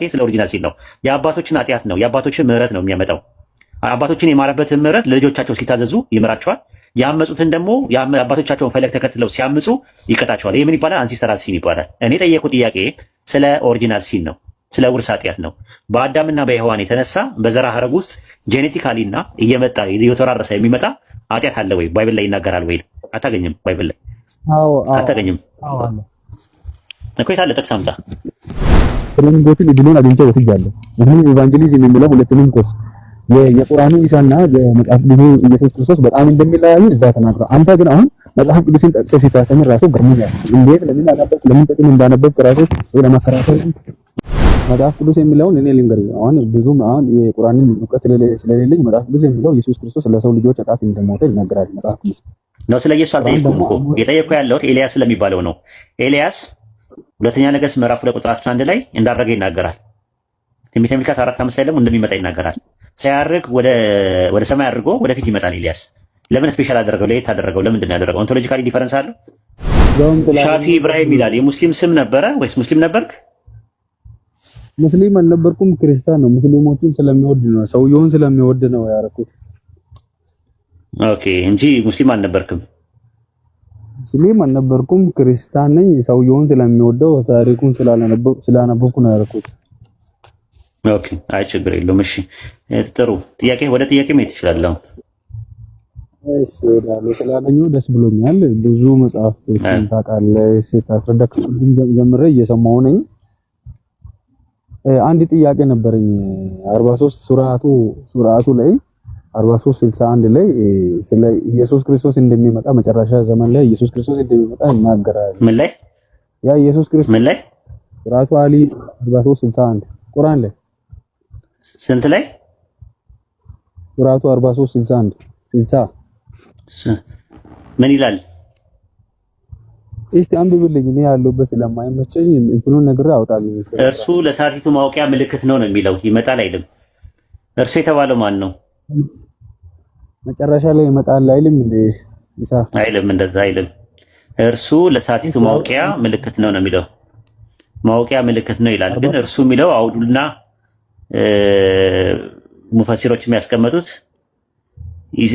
ስለ ኦሪጂናል ሲን ነው። የአባቶችን ኃጢአት ነው የአባቶችን ምህረት ነው የሚያመጣው። አባቶችን የማረበትን ምህረት ለልጆቻቸው ሲታዘዙ ይምራቸዋል። ያመጹትን ደግሞ አባቶቻቸውን ፈለግ ተከትለው ሲያምጹ ይቀጣቸዋል። ይህ ምን ይባላል? አንሲስተራል ሲን ይባላል። እኔ ጠየቁ ጥያቄ ስለ ኦሪጂናል ሲን ነው፣ ስለ ውርስ ኃጢአት ነው። በአዳምና በሔዋን የተነሳ በዘራ ሐረግ ውስጥ ጄኔቲካሊና እየመጣ እየተወራረሰ የሚመጣ ኃጢአት አለ ወይ? ባይብል ላይ ይናገራል ወይ? አታገኝም። ባይብል ላይ አታገኝም እኮ። የታለ ጥቅስ አምጣ። ስለምን ቦትን እድሉን አግኝቼ ወጥቻለሁ። አሁን ኢቫንጀሊዝም የሚለው ሁለቱንም ኮርስ የቁርአኑ ኢሳና የመጽሐፍ ቅዱሱ ኢየሱስ ክርስቶስ በጣም እንደሚለያዩ እዛ ተናግረው፣ አንተ ግን አሁን መጽሐፍ ቅዱስን ጠቅሰህ ሲታስተምር ራሱ ገርሞኛል። እንዴት ለምን አላበቅ ለምን ጥቅም እንዳነበብክ ራሱ ለማከራከር መጽሐፍ ቅዱስ የሚለውን እኔ ልንገርህ። አሁን ብዙም አሁን የቁርአንን እውቀት ስለሌለኝ መጽሐፍ ቅዱስ የሚለው ኢየሱስ ክርስቶስ ለሰው ልጆች ኃጢአት እንደሞተ ይናገራል መጽሐፍ ቅዱስ ነው። ስለ ኢየሱስ አልጠየኩም እኮ የጠየኩህ ያለሁት ኤልያስ ስለሚባለው ነው። ኤልያስ ሁለተኛ ነገሥት ምዕራፍ 2 ቁጥር 11 ላይ እንዳረገ ይናገራል። ትንቢተ ሚክያስ 4:5 ላይ ደግሞ እንደሚመጣ ይናገራል። ሲያርግ ወደ ሰማይ አድርጎ ወደፊት ይመጣል። ኤልያስ ለምን ስፔሻል አደረገው? ለየት አደረገው? ለምንድን ነው ያደረገው? ኦንቶሎጂካሊ ዲፈረንስ አለው። ሻፊ ኢብራሂም ይላል። የሙስሊም ስም ነበረ ወይስ ሙስሊም ነበርክ? ሙስሊም አልነበርኩም፣ ክርስቲያን ነው። ሙስሊሞችን ስለሚወድ ነው፣ ሰውየውን ስለሚወድ ነው ያደረኩት። ኦኬ እንጂ ሙስሊም አልነበርክም። ሙስሊም አልነበርኩም፣ ክርስቲያን ነኝ። ሰውየውን ስለሚወደው ታሪኩን ስላነበብኩ ነው ያደረኩት። ኦኬ አይ ችግር የለውም። እሺ ጥሩ ጥያቄ፣ ወደ ጥያቄ መሄድ ትችላለህ። እሺ ወዳለ ስላገኘሁ ደስ ብሎኛል። ብዙ መጽሐፍቶችን ታውቃለህ፣ ስታስረዳክ ጀምሬ እየሰማሁ ነኝ። አንድ ጥያቄ ነበረኝ። 43 ሱራቱ ላይ 43:61 ላይ ስለ ኢየሱስ ክርስቶስ እንደሚመጣ መጨረሻ ዘመን ላይ ኢየሱስ ክርስቶስ እንደሚመጣ ይናገራል። ምን ላይ? ያ ኢየሱስ ክርስቶስ ምን ላይ? ሱራቱ አሊ 43:61 ቁርአን ላይ ስንት ላይ? ሱራቱ 43:60 ምን ይላል? እስቲ አንብብልኝ። እኔ ያለሁበት ስለማይመቸኝ እንትኑን ነግሬ አውጣልኝ። እርሱ ለሳቲቱ ማውቂያ ምልክት ነው የሚለው ይመጣል አይልም። እርሱ የተባለው ማን ነው? መጨረሻ ላይ ይመጣል አይልም እንዴ? ኢሳ አይልም፣ እንደዛ አይልም። እርሱ ለሳቲቱ ማውቂያ ምልክት ነው የሚለው። ማውቂያ ምልክት ነው ይላል። ግን እርሱ የሚለው አውዱና ሙፈሲሮች የሚያስቀመጡት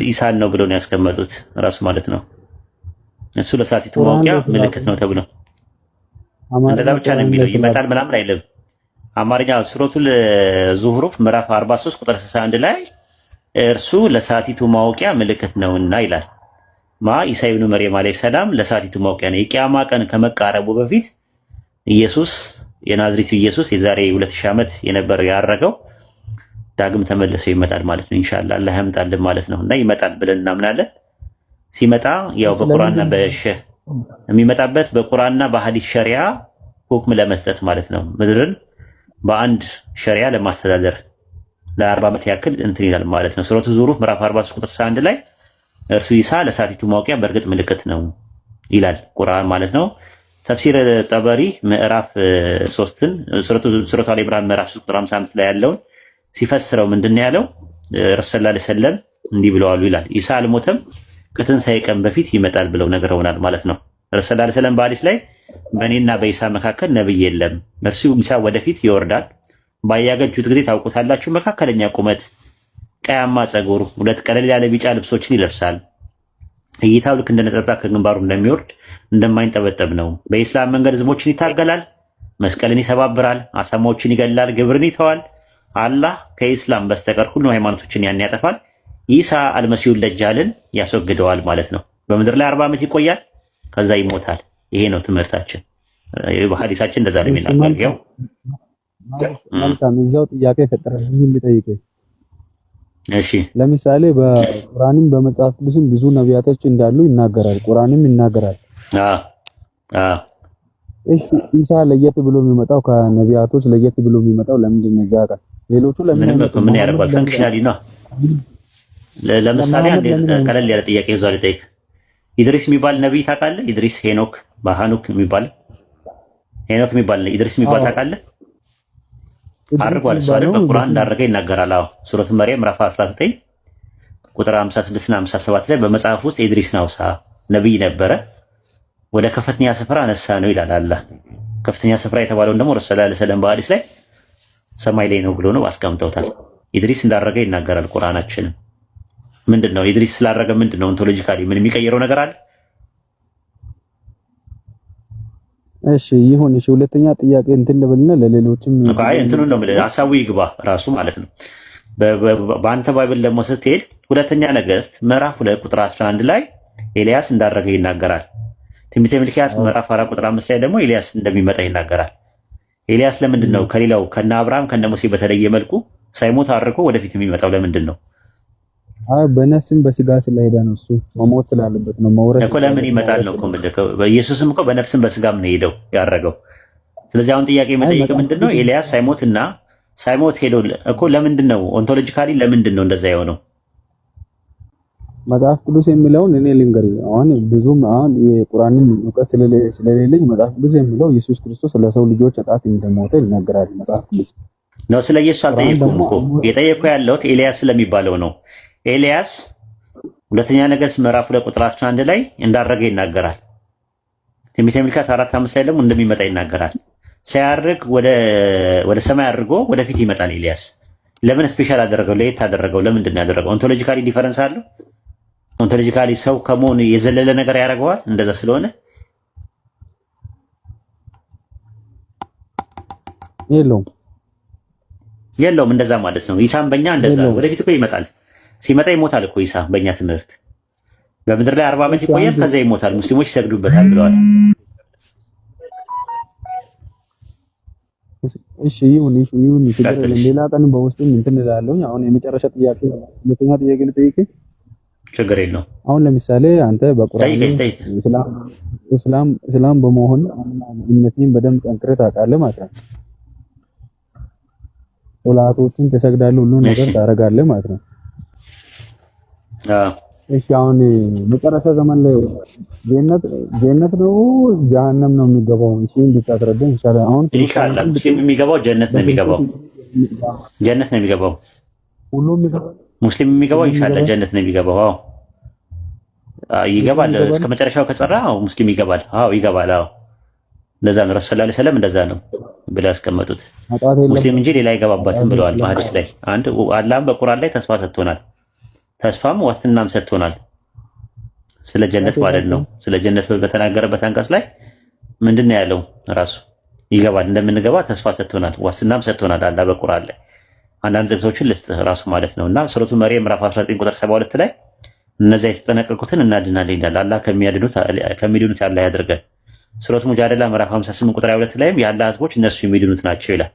ኢሳን ነው ብለው ነው ያስቀመጡት ራሱ ማለት ነው። እሱ ለሳቲቱ ማውቂያ ምልክት ነው ተብሎ እንደዛ ብቻ ነው የሚለው። ይመጣል ምናምን አይልም። አማርኛ ሱረቱል ዙህሩፍ ምዕራፍ 43 ቁጥር 61 ላይ እርሱ ለሳቲቱ ማውቂያ ምልክት ነውና ይላል። ኢሳ ኢብኑ መርየም አለይሂ ሰላም ለሳቲቱ ማውቂያ ነው። የቂያማ ቀን ከመቃረቡ በፊት ኢየሱስ የናዝሬቱ ኢየሱስ የዛሬ 2000 ዓመት የነበረው ያረገው ዳግም ተመልሶ ይመጣል ማለት ነው። ኢንሻአላህ አላህ ያምጣልን ማለት ነው። እና ይመጣል ብለን እናምናለን። ሲመጣ ያው በቁርአንና የሚመጣበት በቁርአንና በሐዲስ ሸሪዓ ሁክም ለመስጠት ማለት ነው። ምድርን በአንድ ሸሪዓ ለማስተዳደር ለ40 ዓመት ያክል እንትን ይላል ማለት ነው። ሱረቱ ዙሩፍ ምዕራፍ 43 ቁጥር 1 ላይ እርሱ ኢሳ ለሳቲቱ ማውቂያ በእርግጥ ምልክት ነው ይላል ቁርአን ማለት ነው። ተፍሲር ጠበሪ ምዕራፍ 3ን ሱረቱ አሊ ኢምራን ምዕራፍ 3 ቁጥር 55 ላይ ያለውን ሲፈስረው ምንድነው ያለው? ረሱል ሰለላሁ ዐለይሂ ወሰለም እንዲህ ብለዋል ይላል። ኢሳ አልሞተም ከትንሣኤ ቀን በፊት ይመጣል ብለው ነግረውናል ማለት ነው። ረሱል ሰለላሁ ዐለይሂ ወሰለም በሐዲስ ላይ በእኔና በኢሳ መካከል ነብይ የለም፣ እርሱ ኢሳ ወደፊት ይወርዳል፣ ባያገጁት ጊዜ ታውቁታላችሁ፣ መካከለኛ ቁመት፣ ቀያማ ጸጉር፣ ሁለት ቀለል ያለ ቢጫ ልብሶችን ይለብሳል፣ እይታው ልክ እንደ ነጠብጣብ ከግንባሩ እንደሚወርድ እንደማይንጠበጠብ ነው። በኢስላም መንገድ ህዝቦችን ይታገላል፣ መስቀልን ይሰባብራል፣ አሳማዎችን ይገላል፣ ግብርን ይተዋል። አላህ ከኢስላም በስተቀር ሁሉም ሃይማኖቶችን ያን ያጠፋል። ኢሳ አልመሲሁል ደጃልን ያስወግደዋል ማለት ነው። በምድር ላይ 40 ዓመት ይቆያል፣ ከዛ ይሞታል። ይሄ ነው ትምህርታችን። በሐዲሳችን እንደዛ ነው የሚናገረው። መልካም እዛው ጥያቄ ፈጠረልኝ ልጠይቅህ። እሺ ለምሳሌ በቁርአንም በመጽሐፍ ቅዱስም ብዙ ነቢያቶች እንዳሉ ይናገራል፣ ቁርአንም ይናገራል። እሺ ኢሳ ለየት ብሎ የሚመጣው ከነቢያቶች ለየት ብሎ የሚመጣው ለምንድን ነው? እዛ ጋር ሌሎቹ ለምን ያደርጋል? ፈንክሽናሊ ነው። ለምሳሌ አንድ ቀለል ያለ ጥያቄ ይዟል ልጠይቅ። ኢድሪስ የሚባል ነብይ ታውቃለህ? ኢድሪስ ሄኖክ የሚባል ኢድሪስ የሚባል ታውቃለህ? አርጓል። እሱ አይደል በቁርአን እንዳረገ ይናገራል። አዎ ሱረቱ መርየም ምዕራፍ 19 ቁጥር 56 እና 57 ላይ በመጽሐፍ ውስጥ ኢድሪስን አውሳ ነብይ ነበረ፣ ወደ ከፍተኛ ስፍራ አነሳ ነው ይላል አላህ። ከፍተኛ ስፍራ የተባለውን ደግሞ ረሱል ሰለላሁ ዐለይሂ ወሰለም በሐዲስ ላይ ሰማይ ላይ ነው ብሎ ነው አስቀምጠውታል። ኢድሪስ እንዳረገ ይናገራል ቁርአናችን። ምንድነው ኢድሪስ ስላረገ ምንድነው ኦንቶሎጂካሊ ምን የሚቀየረው ነገር አለ? እሺ ይሁን። እሺ ሁለተኛ ጥያቄ እንትን ልበልና ለሌሎችም አይ እንትኑን ነው ማለት ሐሳቡ ይግባ ራሱ ማለት ነው። በአንተ ባይብል ደግሞ ስትሄድ ሁለተኛ ነገሥት ምዕራፍ 2 ቁጥር 11 ላይ ኤልያስ እንዳረገ ይናገራል። ትንቢተ ሚልክያስ ምዕራፍ 4 ቁጥር 5 ላይ ደግሞ ኤልያስ እንደሚመጣ ይናገራል። ኤልያስ ለምንድን ነው ከሌላው ከነ አብርሃም ከነ ሙሴ በተለየ መልኩ ሳይሞት አድርጎ ወደፊት የሚመጣው ለምንድን ነው? በነፍስም በስጋ ስለሄደ ነው። እሱ መሞት ስላለበት ነው። መውረድ እኮ ለምን ይመጣል ነው እኮ ምልከው። በኢየሱስም እኮ በነፍስም በስጋም ነው ሄደው ያረገው። ስለዚህ አሁን ጥያቄ መጠየቅ ምንድነው ኤልያስ ሳይሞት ሄዶ እኮ ለምንድን ነው ኦንቶሎጂካሊ ለምንድን ነው እንደዛ የሆነው? መጽሐፍ ቅዱስ የሚለውን እኔ ልንገር። አሁን ብዙም አሁን የቁርአንን ዕውቀት ስለሌለኝ መጽሐፍ ቅዱስ የሚለው ኢየሱስ ክርስቶስ ለሰው ልጆች ኃጢአት እንደሞተ ይናገራል መጽሐፍ ቅዱስ ነው። ስለ ኢየሱስ አልጠየኩም እኮ የጠየኩ ያለሁት ኤልያስ ስለሚባለው ነው። ኤልያስ ሁለተኛ ነገሥት ምዕራፍ 2 ቁጥር 11 ላይ እንዳረገ ይናገራል። ትንቢተ ሚልክያስ 4:5 ላይ ደግሞ እንደሚመጣ ይናገራል። ሲያርግ ወደ ሰማይ አድርጎ ወደፊት ይመጣል ኤልያስ። ለምን ስፔሻል አደረገው? ለየት አደረገው? ለምንድን ነው ያደረገው? ኦንቶሎጂካሊ ዲፈረንስ አለው? ኦንቶሎጂካሊ ሰው ከመሆን የዘለለ ነገር ያደርገዋል? እንደዛ ስለሆነ የለውም እንደዛ ማለት ነው። ኢሳም በእኛ እንደዛ ወደፊት እኮ ይመጣል። ሲመጣ ይሞታል እኮ ኢሳ በእኛ ትምህርት በምድር ላይ 40 ዓመት ይቆያል፣ ከዛ ይሞታል፣ ሙስሊሞች ይሰግዱበታል ብለዋል። እሺ ይሁን ሌላ ቀን በውስጥም እንትን እላለሁ። አሁን የመጨረሻ ጥያቄ ሁለተኛ ጥያቄ ልጠይቅ። ችግር የለውም። አሁን ለምሳሌ አንተ በቁርአን እስላም በመሆን እምነትን በደንብ ጠንክረህ ታውቃለህ ማለት ነው። ሶላቶችን ትሰግዳለህ፣ ሁሉ ነገር ታደርጋለህ ማለት ነው። እሺ አሁን መጨረሻ ዘመን ላይ ጀነት ነው ጀሃነም ነው የሚገባው? እሺ እንድታስረዳኝ ይችላል። አሁን ኢንሻአላህ ሙስሊም የሚገባው ጀነት ነው የሚገባው። ሁሉም የሚገባው ሙስሊም የሚገባው ኢንሻአላህ ጀነት ነው የሚገባው። ይገባል። እስከ መጨረሻው ከጸራ ሙስሊም ይገባል። ይገባል። እንደዛ ነው ረሱላህ ሰለላሁ ዐለይሂ ወሰለም እንደዛ ነው ብለው ያስቀመጡት። ሙስሊም እንጂ ሌላ አይገባባትም ብለዋል በሐዲስ ላይ። አንድ አላህም በቁርአን ላይ ተስፋ ሰጥቶናል። ተስፋም ዋስትናም ሰጥቶናል ስለ ጀነት ማለት ነው። ስለ ጀነት በተናገረበት አንቀጽ ላይ ምንድን ነው ያለው? ራሱ ይገባል እንደምንገባ ተስፋ ሰጥቶናል፣ ዋስትናም ሰጥቶናል አላህ በቁርአን ላይ። አንዳንድ ጥቅሶችን ልስጥ ራሱ ማለት ነውና ሱረቱ መርየም ምዕራፍ 19 ቁጥር 72 ላይ እነዚያ የተጠነቀቁትን እናድናለን ይላል። አላህ ከሚድኑት ያላህ ያድርገን። ሱረቱ ሙጃደላ ምዕራፍ 58 ቁጥር 22 ላይም የአላህ ህዝቦች እነሱ የሚድኑት ናቸው ይላል።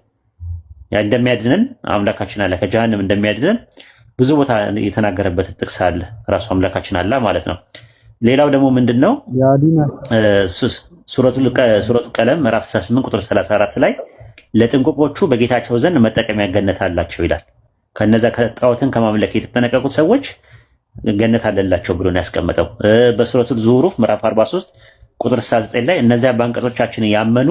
ያ እንደሚያድነን አምላካችን አላህ ከጀሃነም እንደሚያድነን ብዙ ቦታ የተናገረበት ጥቅስ አለ ራሱ አምላካችን አላህ ማለት ነው። ሌላው ደግሞ ምንድነው ሱረቱ ቀለም ምዕራፍ 68 ቁጥር 34 ላይ ለጥንቁቆቹ በጌታቸው ዘንድ መጠቀሚያ ገነት አላቸው ይላል። ከነዛ ከጣዖትን ከማምለክ የተጠነቀቁት ሰዎች ገነት አለላቸው ብሎ ነው ያስቀመጠው። በሱረቱ ዙሩፍ ምዕራፍ 43 ቁጥር 69 ላይ እነዚያ በአንቀጾቻችን ያመኑ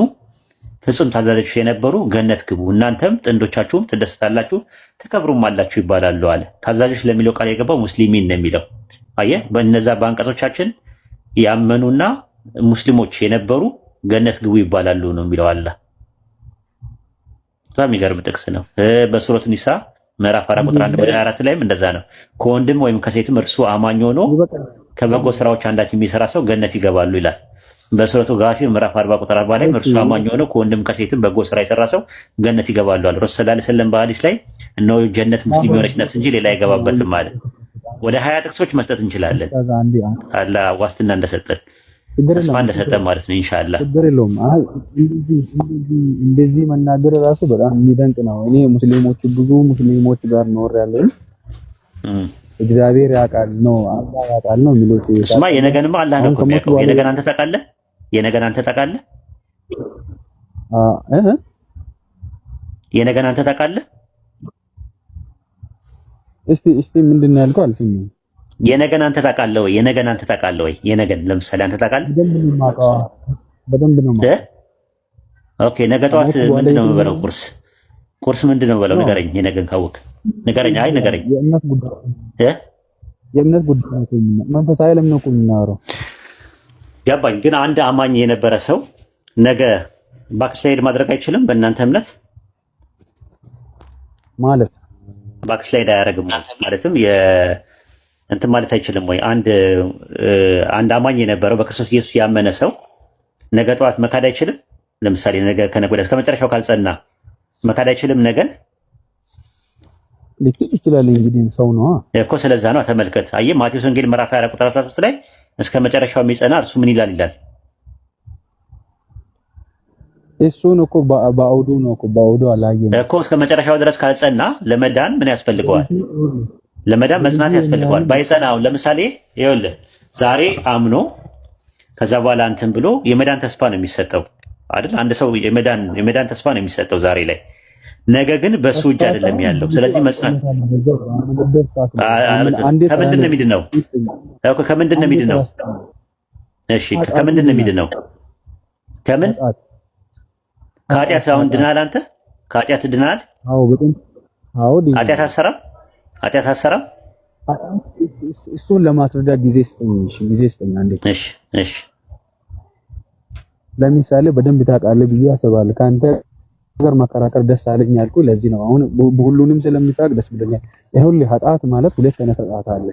ፍጹም ታዛዦች የነበሩ ገነት ግቡ፣ እናንተም ጥንዶቻችሁም ትደሰታላችሁ ትከብሩም አላችሁ ይባላሉ አለ። ታዛዦች ለሚለው ቃል የገባው ሙስሊሚን ነው የሚለው። አየህ፣ በእነዛ በአንቀጾቻችን ያመኑና ሙስሊሞች የነበሩ ገነት ግቡ ይባላሉ ነው የሚለው አላህ። በጣም የሚገርም ጥቅስ ነው። በሱረቱ ኒሳ ምዕራፍ 4 ቁጥር 124 ላይም እንደዛ ነው። ከወንድም ወይም ከሴትም እርሱ አማኝ ሆኖ ከበጎ ስራዎች አንዳች የሚሰራ ሰው ገነት ይገባሉ ይላል። በሱረቱ ጋፊር ምዕራፍ 40 ቁጥር 40 ላይ እርሱ አማኝ ሆኖ ከወንድም ከሴትም በጎ ስራ የሰራ ሰው ገነት ይገባሉ አለ። ረሱላህ ሰለላሁ ዐለይሂ ወሰለም በሐዲስ ላይ እነሆ ጀነት ሙስሊም የሆነች ነፍስ እንጂ ሌላ አይገባበትም አለ። ወደ 20 ጥቅሶች መስጠት እንችላለን። አላህ ዋስትና እንደሰጠን ተስፋ እንደሰጠን ማለት ነው ኢንሻአላህ። ችግር የለውም። እንደዚህ መናገር ራሱ በጣም የሚደንቅ ነው። እኔ ብዙ ሙስሊሞች ጋር ኖር ያለኝ እግዚአብሔር ያውቃል ነው አላህ ያውቃል ነው የሚሉት። እስማ የነገንማ አላህ ነው የሚያውቀው። የነገን አንተ ታውቃለህ? የነገን አንተ ታውቃለህ? የነገን አንተ ታውቃለህ? እስቲ ምንድን ነው ያልከው? አልሰማሁም። የነገን አንተ ታውቃለህ ወይ? የነገን አንተ ታውቃለህ ወይ? የነገን ለምሳሌ አንተ ታውቃለህ? በደንብ ነው። ኦኬ፣ ነገ ጠዋት ምንድን ነው የምበለው? ቁርስ ምንድን ነው የምበለው? ንገረኝ። የነገን ካወቅ ንገረኝ። አይ ንገረኝ። የእምነት ጉዳይ መንፈሳዊ ለምን ነው የምናወራው? ያባኝ ግን አንድ አማኝ የነበረ ሰው ነገ ባክስላይድ ማድረግ አይችልም በእናንተ እምነት? ማለት ባክስላይድ አያደርግም ማለትም እንትን ማለት አይችልም ወይ? አንድ አማኝ የነበረው በክርስቶስ ኢየሱስ ያመነ ሰው ነገ ጠዋት መካድ አይችልም? ለምሳሌ ነገ ከነገ ወዲያ እስከ መጨረሻው ካልጸና መካድ አይችልም ነገን? ሊክድ ይችላል እንግዲህ ሰው ነው እኮ። ስለዛ ነው ተመልከት። አየህ ማቴዎስ ወንጌል ምዕራፍ 24 ቁጥር 13 ላይ እስከ መጨረሻው የሚጸና እርሱ ምን ይላል? እሱን እኮ በአውዱ ነው እኮ በአውዱ አላየንም እኮ። እስከ መጨረሻው ድረስ ካልጸና ለመዳን ምን ያስፈልገዋል? ለመዳን መጽናት ያስፈልገዋል። ባይጸናው ለምሳሌ ይኸውልህ ዛሬ አምኖ ከዛ በኋላ እንትን ብሎ የመዳን ተስፋ ነው የሚሰጠው አይደል? አንድ ሰው የመዳን ተስፋ ነው የሚሰጠው ዛሬ ላይ። ነገ ግን በሱ እጅ አይደለም ያለው። ስለዚህ መጽናት ከምንድን ነው የሚድነው? ከምንድን ነው የሚድነው? እሺ ከምንድን ነው የሚድነው? ከምን ከኃጢአት አሁን ድናል። አንተ ከኃጢአት ድናል? አዎ በጣም አዎ። ኃጢአት አሰራም። እሱን ለማስረዳት ጊዜ ስጠኝ አንዴ። እሺ ለምሳሌ በደንብ ታውቃለህ ብዬ አስባለሁ። ካንተ ጋር መከራከር ደስ አለኝ ያልኩህ ለዚህ ነው። አሁን ሁሉንም ስለምታውቅ ደስ ብሎኛል። ይኸውልህ ኃጢአት ማለት ሁለት አይነት ኃጢአት አለ።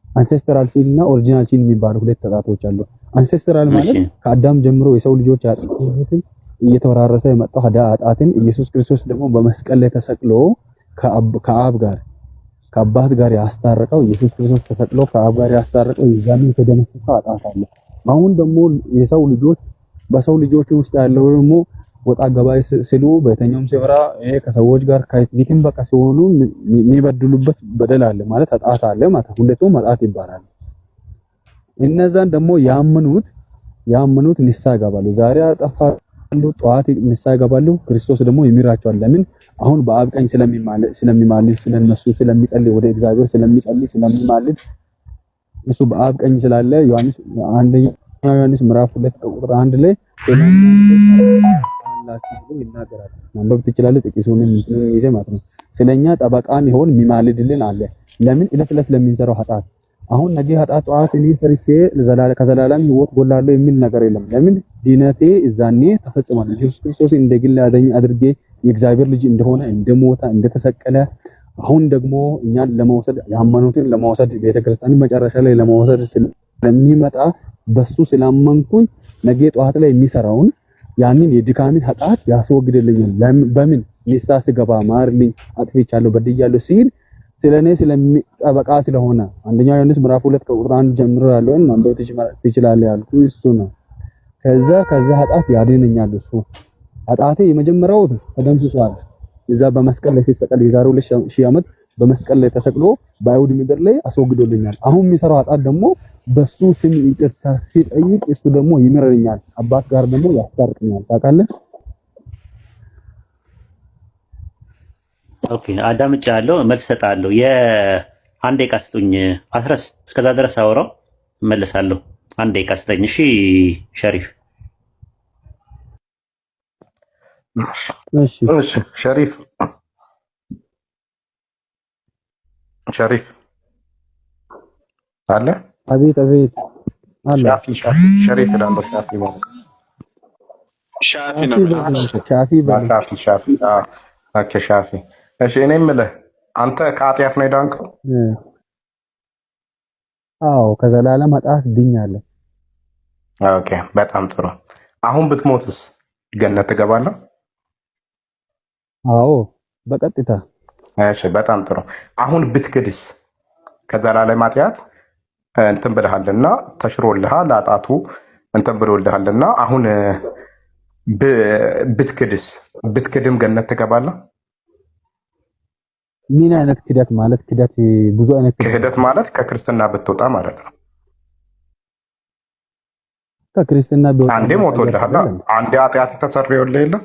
አንሴስትራል ሲን እና ኦሪጂናል ሲን የሚባሉ ሁለት ኃጢአቶች አሉ። አንሴስትራል ማለት ከአዳም ጀምሮ የሰው ልጆች ኃጢአትን እየተወራረሰ የመጣው ኃጢአትን ኢየሱስ ክርስቶስ ደግሞ በመስቀል ላይ ተሰቅሎ ከአባት ጋር ያስታረቀው ኢየሱስ ክርስቶስ ተሰቅሎ ከአብ ጋር ያስታረቀው የዛኔ የተደመሰሰው ኃጢአት አለ። አሁን ደግሞ የሰው ልጆች በሰው ልጆች ውስጥ ያለው ደግሞ ወጣ ገባይ ሲሉ በየትኛውም ሲወራ ከሰዎች ጋር ከፊትም በቃ ሲሆኑ የሚበድሉበት በደል አለ ማለት ኃጢአት አለ ማለት ሁለቱም ኃጢአት ይባላል። እነዛን ደግሞ ያመኑት ንስሐ ይገባሉ። ዛሬ አጠፋሉ፣ ጠዋት ንስሐ ይገባሉ። ክርስቶስ ደግሞ ይምራቸዋል። ለምን? አሁን በአብ ቀኝ ስለሚማልድ ስለነሱ ስለሚጸልይ ወደ እግዚአብሔር ስለሚማልድ እሱ በአብ ቀኝ ስላለ ዮሐንስ ምዕራፍ 2 ቁጥር 1 ላይ ይናገራል። ማንበብ ትችላለህ። ጥቂቱንም ይዘህ ማለት ነው። ስለኛ ጠበቃም ይሆን የሚማልድልን አለ። ለምን? ዕለት ለሚንሰራው ኃጢአት። አሁን ነገ ኃጢአት ጠዋት እኔ ሰርቼ ከዘላለም ሕይወት ጎላለሁ የሚል ነገር የለም። ለምን? ድነቴ እዛኔ ተፈጽሟል። ኢየሱስ ክርስቶስ እንደ ግል ያዘኝ አድርጌ የእግዚአብሔር ልጅ እንደሆነ እንደሞተ እንደተሰቀለ አሁን ደግሞ እኛን ለመውሰድ ያመኑትን ለመውሰድ ቤተክርስቲያን መጨረሻ ላይ ለመውሰድ ስለሚመጣ በሱ ስላመንኩኝ ነገ ጠዋት ላይ የሚሰራውን ያንን የድካምን ኃጢአት ያስወግድልኛል። በምን? ንስሐ ስገባ ማርልኝ፣ አጥፍቻለሁ፣ በድያለሁ ሲል ስለኔ ስለሚጠበቃ ስለሆነ አንደኛ ዮሐንስ ምዕራፍ 2 ቁጥር 1 ጀምሮ ያለውን ማንበብ ትችላለህ ያልኩ እሱ ነው። ከዛ ኃጢአት ያድነኛል። እሱ ኃጢአቴ የመጀመሪያው ተደምስሷል። እዛ በመስቀል ላይ ሲሰቀል የዛሬ 2000 ዓመት በመስቀል ላይ ተሰቅሎ በአይሁድ ምድር ላይ አስወግዶልኛል። አሁን የሚሰራው ኃጢአት ደግሞ በሱ ስም ይቅርታ ሲጠይቅ እሱ ደግሞ ይምረኛል፣ አባት ጋር ደግሞ ያስታርቀኛል። ታውቃለህ? ኦኬ አዳምጫለሁ፣ መልስ ሰጣለሁ። የአንድ ደቂቃ ስጡኝ አስረስ፣ እስከዛ ድረስ አወራው እመለሳለሁ። አንድ ደቂቃ ስጠኝ። እሺ ሸሪፍ። እሺ ሸሪፍ አለ። አቤት አለ። ሸሪፍ እላለሁ። ሻፊ ነው። ሻፊ። እሺ እኔ የምልህ አንተ ከኃጢአት ነው የዳንከው? አዎ ከዘላለም ኃጢአት ድኛለሁ። ኦኬ በጣም ጥሩ። አሁን ብትሞትስ ገነት ትገባለህ? አዎ በቀጥታ። እሺ በጣም ጥሩ። አሁን ብትክድስ ከዘላለም ኃጢአት እንትን ብለሃልና ተሽሮልሃል፣ ኃጢአቱ እንትን ብሎልሃልና አሁን ብትክድም ገነት ትገባለህ? ምን አይነት ክደት ማለት? ክደት ብዙ አይነት ክህደት ማለት ከክርስትና ብትወጣ ማለት ነው። ከክርስትና ቢወጣ አንዴ ሞቶልሃል፣ አንዴ ኃጢአት ተሰርዮልህ የለ?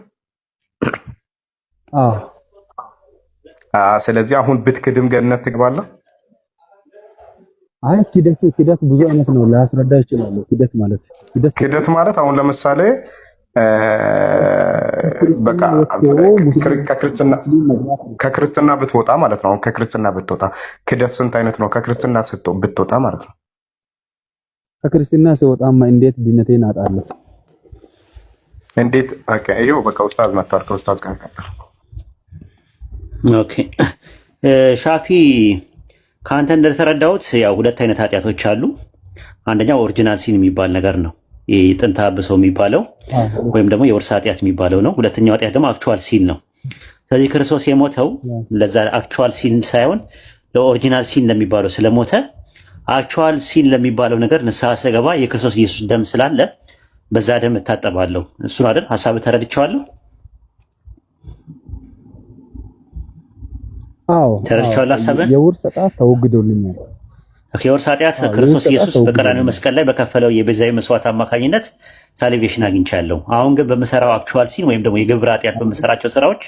አዎ። ስለዚህ አሁን ብትክድም ገነት ትገባለህ? አይ ክደት ብዙ አይነት ነው፣ ላስረዳ ይችላል። ክደት ማለት አሁን ለምሳሌ በቃ ከክርስትና ብትወጣ ማለት ነው። ከክርስትና ብትወጣ ክደት ስንት አይነት ነው? ከክርስትና ብትወጣ ማለት ነው። ከክርስትና ሲወጣማ እንዴት ድነቴን አጣለሁ? እንዴት? ኦኬ ይኸው በቃ ኡስታዝ መጣር ከኡስታዝ ጋር ኦኬ ሻፊ ከአንተ እንደተረዳሁት ያው ሁለት አይነት ኃጢአቶች አሉ። አንደኛው ኦሪጂናል ሲን የሚባል ነገር ነው፣ ጥንተ አብሶ የሚባለው ወይም ደግሞ የውርስ ኃጢአት የሚባለው ነው። ሁለተኛው ኃጢአት ደግሞ አክቹዋል ሲን ነው። ስለዚህ ክርስቶስ የሞተው ለዛ አክቹዋል ሲን ሳይሆን ለኦሪጂናል ሲን ለሚባለው ስለሞተ አክቹዋል ሲን ለሚባለው ነገር ንስሐ ስገባ የክርስቶስ ኢየሱስ ደም ስላለ በዛ ደም እታጠባለሁ። እሱን አይደል ሐሳብ ተረድቼዋለሁ። ተረድቼዋለሁ ሐሳብን። የውርስ ኃጢአት ተወግዶልኛል። የውርስ ኃጢአት ክርስቶስ ኢየሱስ በቀራንዮ መስቀል ላይ በከፈለው የቤዛዊ መስዋዕት አማካኝነት ሳልቬሽን አግኝቻለሁ። አሁን ግን በምሰራው አክቹዋል ሲን ወይም ደግሞ የግብር ኃጢአት በምሰራቸው ስራዎች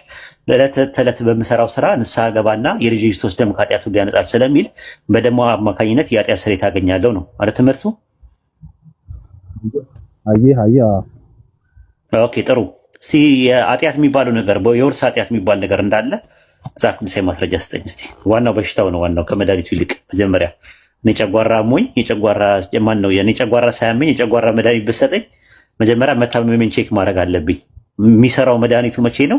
ለዕለት ተዕለት በምሰራው ስራ ንስሐ ገባና የልጅ ክርስቶስ ደም ከኃጢአቱ ሊያነጻል ስለሚል በደሙ አማካኝነት የኃጢአት ስርየት አገኛለሁ ነው ማለት ትምህርቱ። ኦኬ ጥሩ። እስቲ የኃጢአት የሚባለው ነገር የውርስ ኃጢአት የሚባል ነገር እንዳለ መጽሐፍ ቅዱሳዊ ማስረጃ ስጠኝ እስቲ። ዋናው በሽታው ነው፣ ዋናው ከመድኃኒቱ ይልቅ መጀመሪያ እኔ ጨጓራ አሞኝ የጨጓራ ማን ነው የኔ ጨጓራ ሳያመኝ የጨጓራ መድኃኒት ብትሰጠኝ መጀመሪያ መታመሜን ቼክ ማድረግ አለብኝ። የሚሰራው መድኃኒቱ መቼ ነው?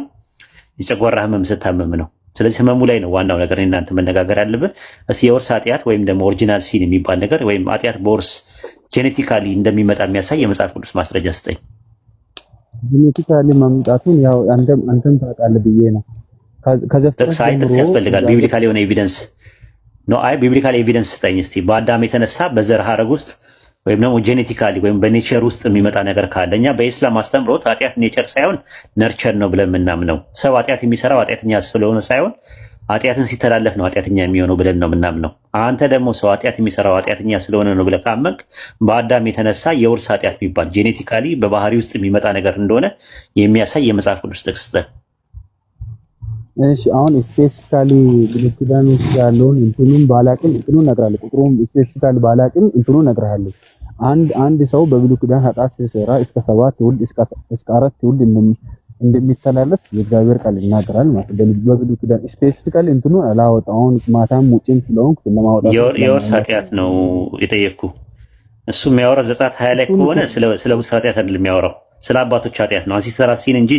የጨጓራ ህመም ስታመም ነው። ስለዚህ ህመሙ ላይ ነው ዋናው ነገር እናንተ መነጋገር ያለብን። እስቲ የውርስ ኃጢአት ወይም ደግሞ ኦሪጂናል ሲን የሚባል ነገር ወይም ኃጢአት በውርስ ጄኔቲካሊ እንደሚመጣ የሚያሳይ የመጽሐፍ ቅዱስ ማስረጃ ስጠኝ። ጄኔቲካሊ ማምጣቱን ያው አንተም ታውቃለህ ብዬ ነው። ጥቅስ ያስፈልጋል። ቢብሊካሊ የሆነ ኤቪደንስ ነው። አይ ቢብሊካሊ ኤቪደንስ ስጠኝ እስቲ። በአዳም የተነሳ በዘር ሐረግ ውስጥ ወይም ደግሞ ጄኔቲካሊ ወይም በኔቸር ውስጥ የሚመጣ ነገር ካለ እኛ በኢስላም አስተምሮት ኃጢአት ኔቸር ሳይሆን ነርቸር ነው ብለን የምናምነው። ሰው ኃጢአት የሚሰራው ኃጢአተኛ ስለሆነ ሳይሆን ኃጢአትን ሲተላለፍ ነው ኃጢአተኛ የሚሆነው ብለን ነው የምናምነው። አንተ ደግሞ ሰው ኃጢአት የሚሰራው ኃጢአተኛ ስለሆነ ነው ብለህ ካመንክ በአዳም የተነሳ የውርስ ኃጢአት የሚባል ጄኔቲካሊ በባህሪ ውስጥ የሚመጣ ነገር እንደሆነ የሚያሳይ የመጽሐፍ ቅዱስ ጥቅስ ስጠን። እሺ አሁን ስፔሲፊካሊ ብሉይ ኪዳን ውስጥ ያለውን እንትኑን ባላቅም እንትኑን እነግርሃለሁ። ቁጥሩን ስፔሲፊካሊ ባላቅም እንትኑን እነግርሃለሁ። አንድ ሰው በብሉይ ኪዳን ኃጢአት ሲሰራ እስከ 7 ትውልድ እስከ 4 ትውልድ እንደሚተላለፍ የእግዚአብሔር ቃል ይናገራል ማለት ነው። በብሉይ ኪዳን ስፔሲፊካሊ እንትኑን አላወጣውን ማታም ሙጭን ስለሆንኩ ለማውጣት የውርስ ኃጢአት ነው የጠየቅኩ። እሱ የሚያወራው ዘጸአት 20 ላይ ከሆነ ስለ ውርስ ኃጢአት አይደለም የሚያወራው፣ ስለ አባቶች ኃጢአት ነው። አንሲስተራል ሲን እንጂ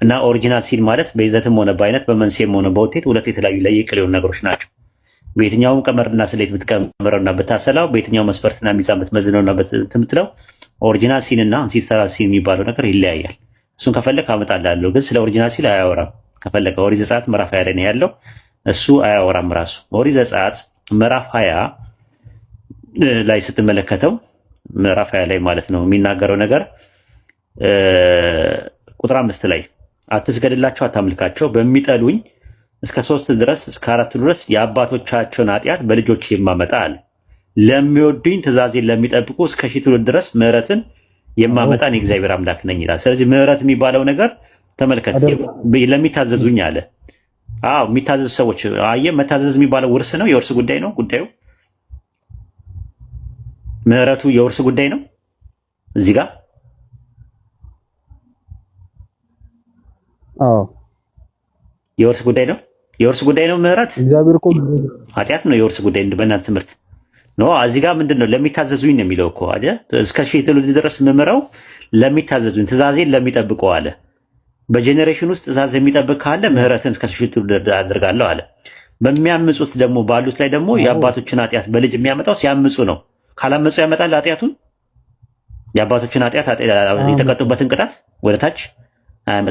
እና ኦሪጂናል ሲን ማለት በይዘትም ሆነ በአይነት በመንስኤም ሆነ በውጤት ሁለት የተለያዩ ለየቅል የሆኑ ነገሮች ናቸው። በየትኛውም ቀመርና ስሌት ብትቀመረውና ብታሰላው በየትኛው መስፈርትና ሚዛን ብትመዝነውና ብትምትለው ኦሪጂናል ሲን እና አንሲስተራል ሲን የሚባለው ነገር ይለያያል። እሱን ከፈለክ አመጣልሃለሁ፣ ግን ስለ ኦሪጂናል ሲን አያወራም። ከፈለከ ኦሪት ዘጸአት ምዕራፍ 20 ላይ ነው ያለው፣ እሱ አያወራም ራሱ። ኦሪት ዘጸአት ምዕራፍ 20 ላይ ስትመለከተው ምዕራፍ 20 ላይ ማለት ነው የሚናገረው ነገር ቁጥር 5 ላይ አትስገድላቸው፣ አታምልካቸው፣ በሚጠሉኝ እስከ 3 ድረስ እስከ 4 ድረስ የአባቶቻቸውን ኃጢአት በልጆች የማመጣ አለ። ለሚወዱኝ ትእዛዜን ለሚጠብቁ እስከ 1000 ትውልድ ድረስ ምሕረትን የማመጣ እኔ እግዚአብሔር አምላክ ነኝ ይላል። ስለዚህ ምሕረት የሚባለው ነገር ተመልከት፣ ለሚታዘዙኝ አለ። አዎ የሚታዘዙ ሰዎች አየህ፣ መታዘዝ የሚባለው ውርስ ነው፣ የውርስ ጉዳይ ነው ጉዳዩ። ምሕረቱ የውርስ ጉዳይ ነው እዚህ ጋር። አዎ የውርስ ጉዳይ ነው፣ የውርስ ጉዳይ ነው። ምሕረት እግዚአብሔር እኮ ኃጢአት ነው የውርስ ጉዳይ በእናንተ ትምህርት ነው። እዚህ ጋር ምንድነው ለሚታዘዙኝ ነው የሚለው እኮ አይደል? እስከ 1000 ትውልድ ድረስ ምምረው ለሚታዘዙኝ ትእዛዜን ለሚጠብቁ አለ። በጄኔሬሽን ውስጥ ትእዛዝ የሚጠብቅ ካለ ምሕረትን እስከ 1000 ትውልድ አድርጋለሁ አለ። በሚያምጹት ደግሞ ባሉት ላይ ደግሞ የአባቶችን ኃጢአት በልጅ የሚያመጣው ሲያምጹ ነው። ካላመጹ ያመጣል ኃጢአቱን፣ የአባቶችን ኃጢአት የተቀጡበትን ቅጣት ወደ ታች።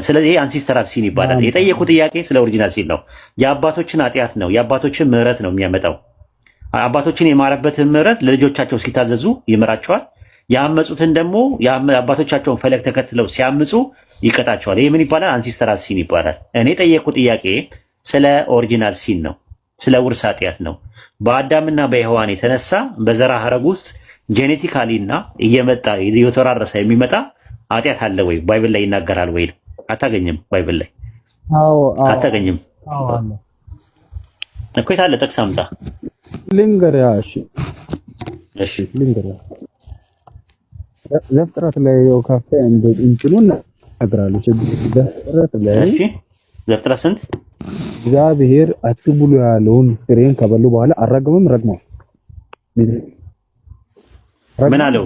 ስለዚህ ይሄ አንሲስተራል ሲን ይባላል። የጠየቁ ጥያቄ ስለ ኦሪጂናል ሲን ነው። የአባቶችን ኃጢአት ነው፣ የአባቶችን ምሕረት ነው የሚያመጣው። አባቶችን የማረበትን ምሕረት ለልጆቻቸው ሲታዘዙ ይምራቸዋል። ያመጹትን ደግሞ የአባቶቻቸውን ፈለግ ተከትለው ሲያምጹ ይቀጣቸዋል። ይሄ ምን ይባላል? አንሲስተራል ሲን ይባላል። እኔ የጠየቁ ጥያቄ ስለ ኦሪጂናል ሲን ነው፣ ስለ ውርስ ኃጢአት ነው። በአዳምና በሔዋን የተነሳ በዘራ ሐረግ ውስጥ ጄኔቲካሊ እና እየመጣ እየተወራረሰ የሚመጣ ኃጢአት አለ ወይ? ባይብል ላይ ይናገራል ወይ? አታገኝም። ባይብል ላይ አታገኝም እኮ። የት አለ? ጥቅስ አምጣ። ልንገርህ። እሺ ልንገርህ። ዘፍጥረት ላይ ያው ካፌ እንትኑን እነግርሃለሁ። ዘፍጥረት ላይ እሺ፣ ዘፍጥረት ስንት? እግዚአብሔር አትብሉ ያለውን ፍሬን ከበሉ በኋላ አረገመም ረግመው ምን አለው?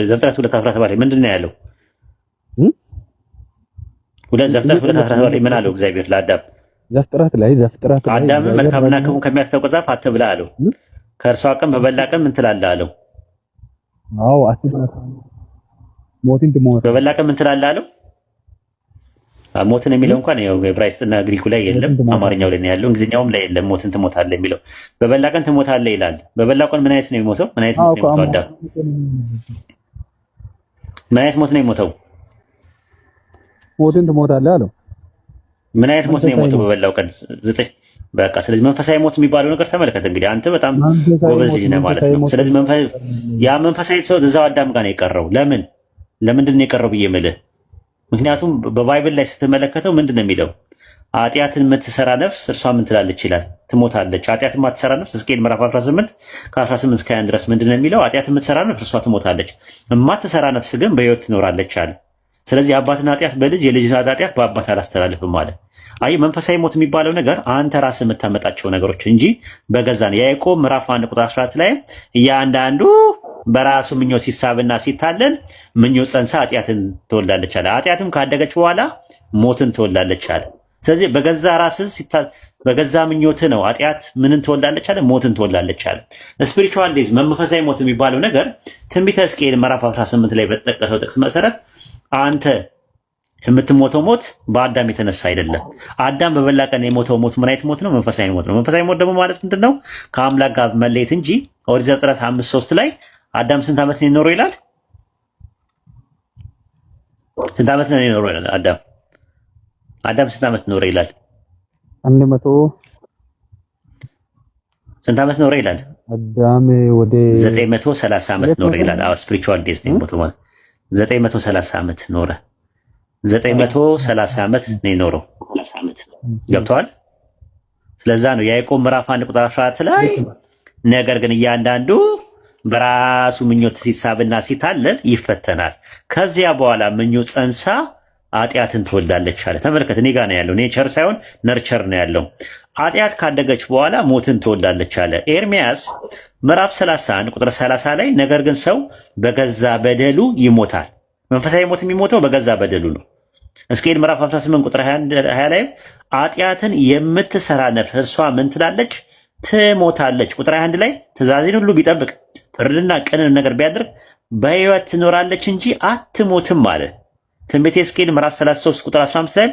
ዘፍጥረት 2:17 ምንድን ነው ያለው? ዘፍጥረት 2:17 ምን አለው እግዚአብሔር ለአዳም? ዘፍጥረት ላይ አዳምን መልካምና ክፉን ከሚያስታውቅ ዛፍ አትብላ አለው። ከእርሷ ቀን በበላ ቀን ምን ትላለህ አለው። አዎ አትብላ ሞትን ትሞት በበላ ቀን ምን ትላለህ አለው። ሞትን የሚለው እንኳን ያው ዕብራይስጥና ግሪኩ ላይ የለም፣ አማርኛው ላይ ነው ያለው። እንግሊዝኛውም ላይ የለም ሞትን ትሞታለህ የሚለው። በበላ ቀን ትሞታለህ ይላል። በበላ ቀን ምን አይነት ነው የሚሞተው? ምን አይነት ሞት ነው የሚሞተው? አዳም ምን አይነት ሞት ነው የሚሞተው? ሞትን ትሞታለህ አለው። ምን አይነት ሞት ነው የሚሞተው በበላው ቀን? ዘጠኝ በቃ። ስለዚህ መንፈሳዊ ሞት የሚባለው ነገር ተመልከት እንግዲህ። አንተ በጣም ጎበዝ ልጅ ነህ ማለት ነው። ስለዚህ ያ መንፈሳዊ ሰው እዛው አዳም ጋር ነው የቀረው። ለምንድን ነው የቀረው ብዬ የምልህ ምክንያቱም በባይብል ላይ ስትመለከተው ምንድን ነው የሚለው? ኃጢአትን የምትሰራ ነፍስ እርሷ ምን ትላለች ይላል? ትሞታለች። ኃጢአትን የማትሰራ ነፍስ ሕዝቅኤል ምዕራፍ 18 ከ18 እስከ 21 ድረስ ምንድን ነው የሚለው? ኃጢአትን የምትሰራ ነፍስ እርሷ ትሞታለች፣ የማትሰራ ነፍስ ግን በሕይወት ትኖራለች አለ። ስለዚህ አባትን ኃጢአት በልጅ የልጅን ኃጢአት በአባት አላስተላልፍም አለ። አይ መንፈሳዊ ሞት የሚባለው ነገር አንተ ራስህ የምታመጣቸው ነገሮች እንጂ በገዛ ነው። ያዕቆብ ምዕራፍ 1 ቁጥር 14 ላይ እያንዳንዱ በራሱ ምኞት ሲሳብና ሲታለል ምኞት ጸንሳ ኃጢአትን ትወልዳለች አለ። ኃጢአትም ካደገች በኋላ ሞትን ትወልዳለች አለ። ስለዚህ በገዛ ራስህ በገዛ ምኞት ነው ኃጢአት ምንን ትወልዳለች አለ? ሞትን ትወልዳለች አለ። ስፒሪቹዋል ዴዝ መንፈሳዊ ሞት የሚባለው ነገር ትንቢተ ሕዝቅኤል ምዕራፍ 18 ላይ በተጠቀሰው ጥቅስ መሰረት አንተ የምትሞተው ሞት በአዳም የተነሳ አይደለም። አዳም በበላ ቀን የሞተው ሞት ምን አይነት ሞት ነው? መንፈሳዊ ሞት ነው። መንፈሳዊ ሞት ደግሞ ማለት ምንድነው? ከአምላክ ጋር መለየት እንጂ ኦሪት ዘፍጥረት 5:3 ላይ አዳም ስንት ዓመት ነው የኖረው ይላል? ስንት ዓመት ነው የኖረው ይላል? አዳም ስንት ዓመት ኖረ ይላል? 100 ስንት ዓመት ኖረ ይላል? አዳም ወደ 930 ዓመት ኖረ ይላል። አዎ ስፒሪቹዋል ዴዝ ነው የሞተው ማለት 930 ዓመት ኖረ። 930 ዓመት ነው የኖረው። ገብተዋል? ስለዛ ነው ያዕቆብ ምዕራፍ 1 ቁጥር 14 ላይ ነገር ግን እያንዳንዱ በራሱ ምኞት ሲሳብና ሲታለል ይፈተናል፣ ከዚያ በኋላ ምኞት ጸንሳ ኃጢአትን ትወልዳለች አለ። ተመልከት፣ እኔ ጋር ነው ያለው። ኔቸር ሳይሆን ነርቸር ነው ያለው። ኃጢአት ካደገች በኋላ ሞትን ትወልዳለች አለ። ኤርሚያስ ምዕራፍ 31 ቁጥር 30 ላይ ነገር ግን ሰው በገዛ በደሉ ይሞታል። መንፈሳዊ ሞት የሚሞተው በገዛ በደሉ ነው። ሕዝቅኤል ምዕራፍ 18 ቁጥር 20 ላይ ኃጢአትን የምትሰራ ነፍስ እርሷ ምን ትላለች? ትሞታለች። ቁጥር 21 ላይ ትእዛዜን ሁሉ ቢጠብቅ ፍርድና ቅንን ነገር ቢያደርግ በሕይወት ትኖራለች እንጂ አትሞትም አለ። ትንቢተ ሕዝቅኤል ምዕራፍ 33 ቁጥር 15 ላይ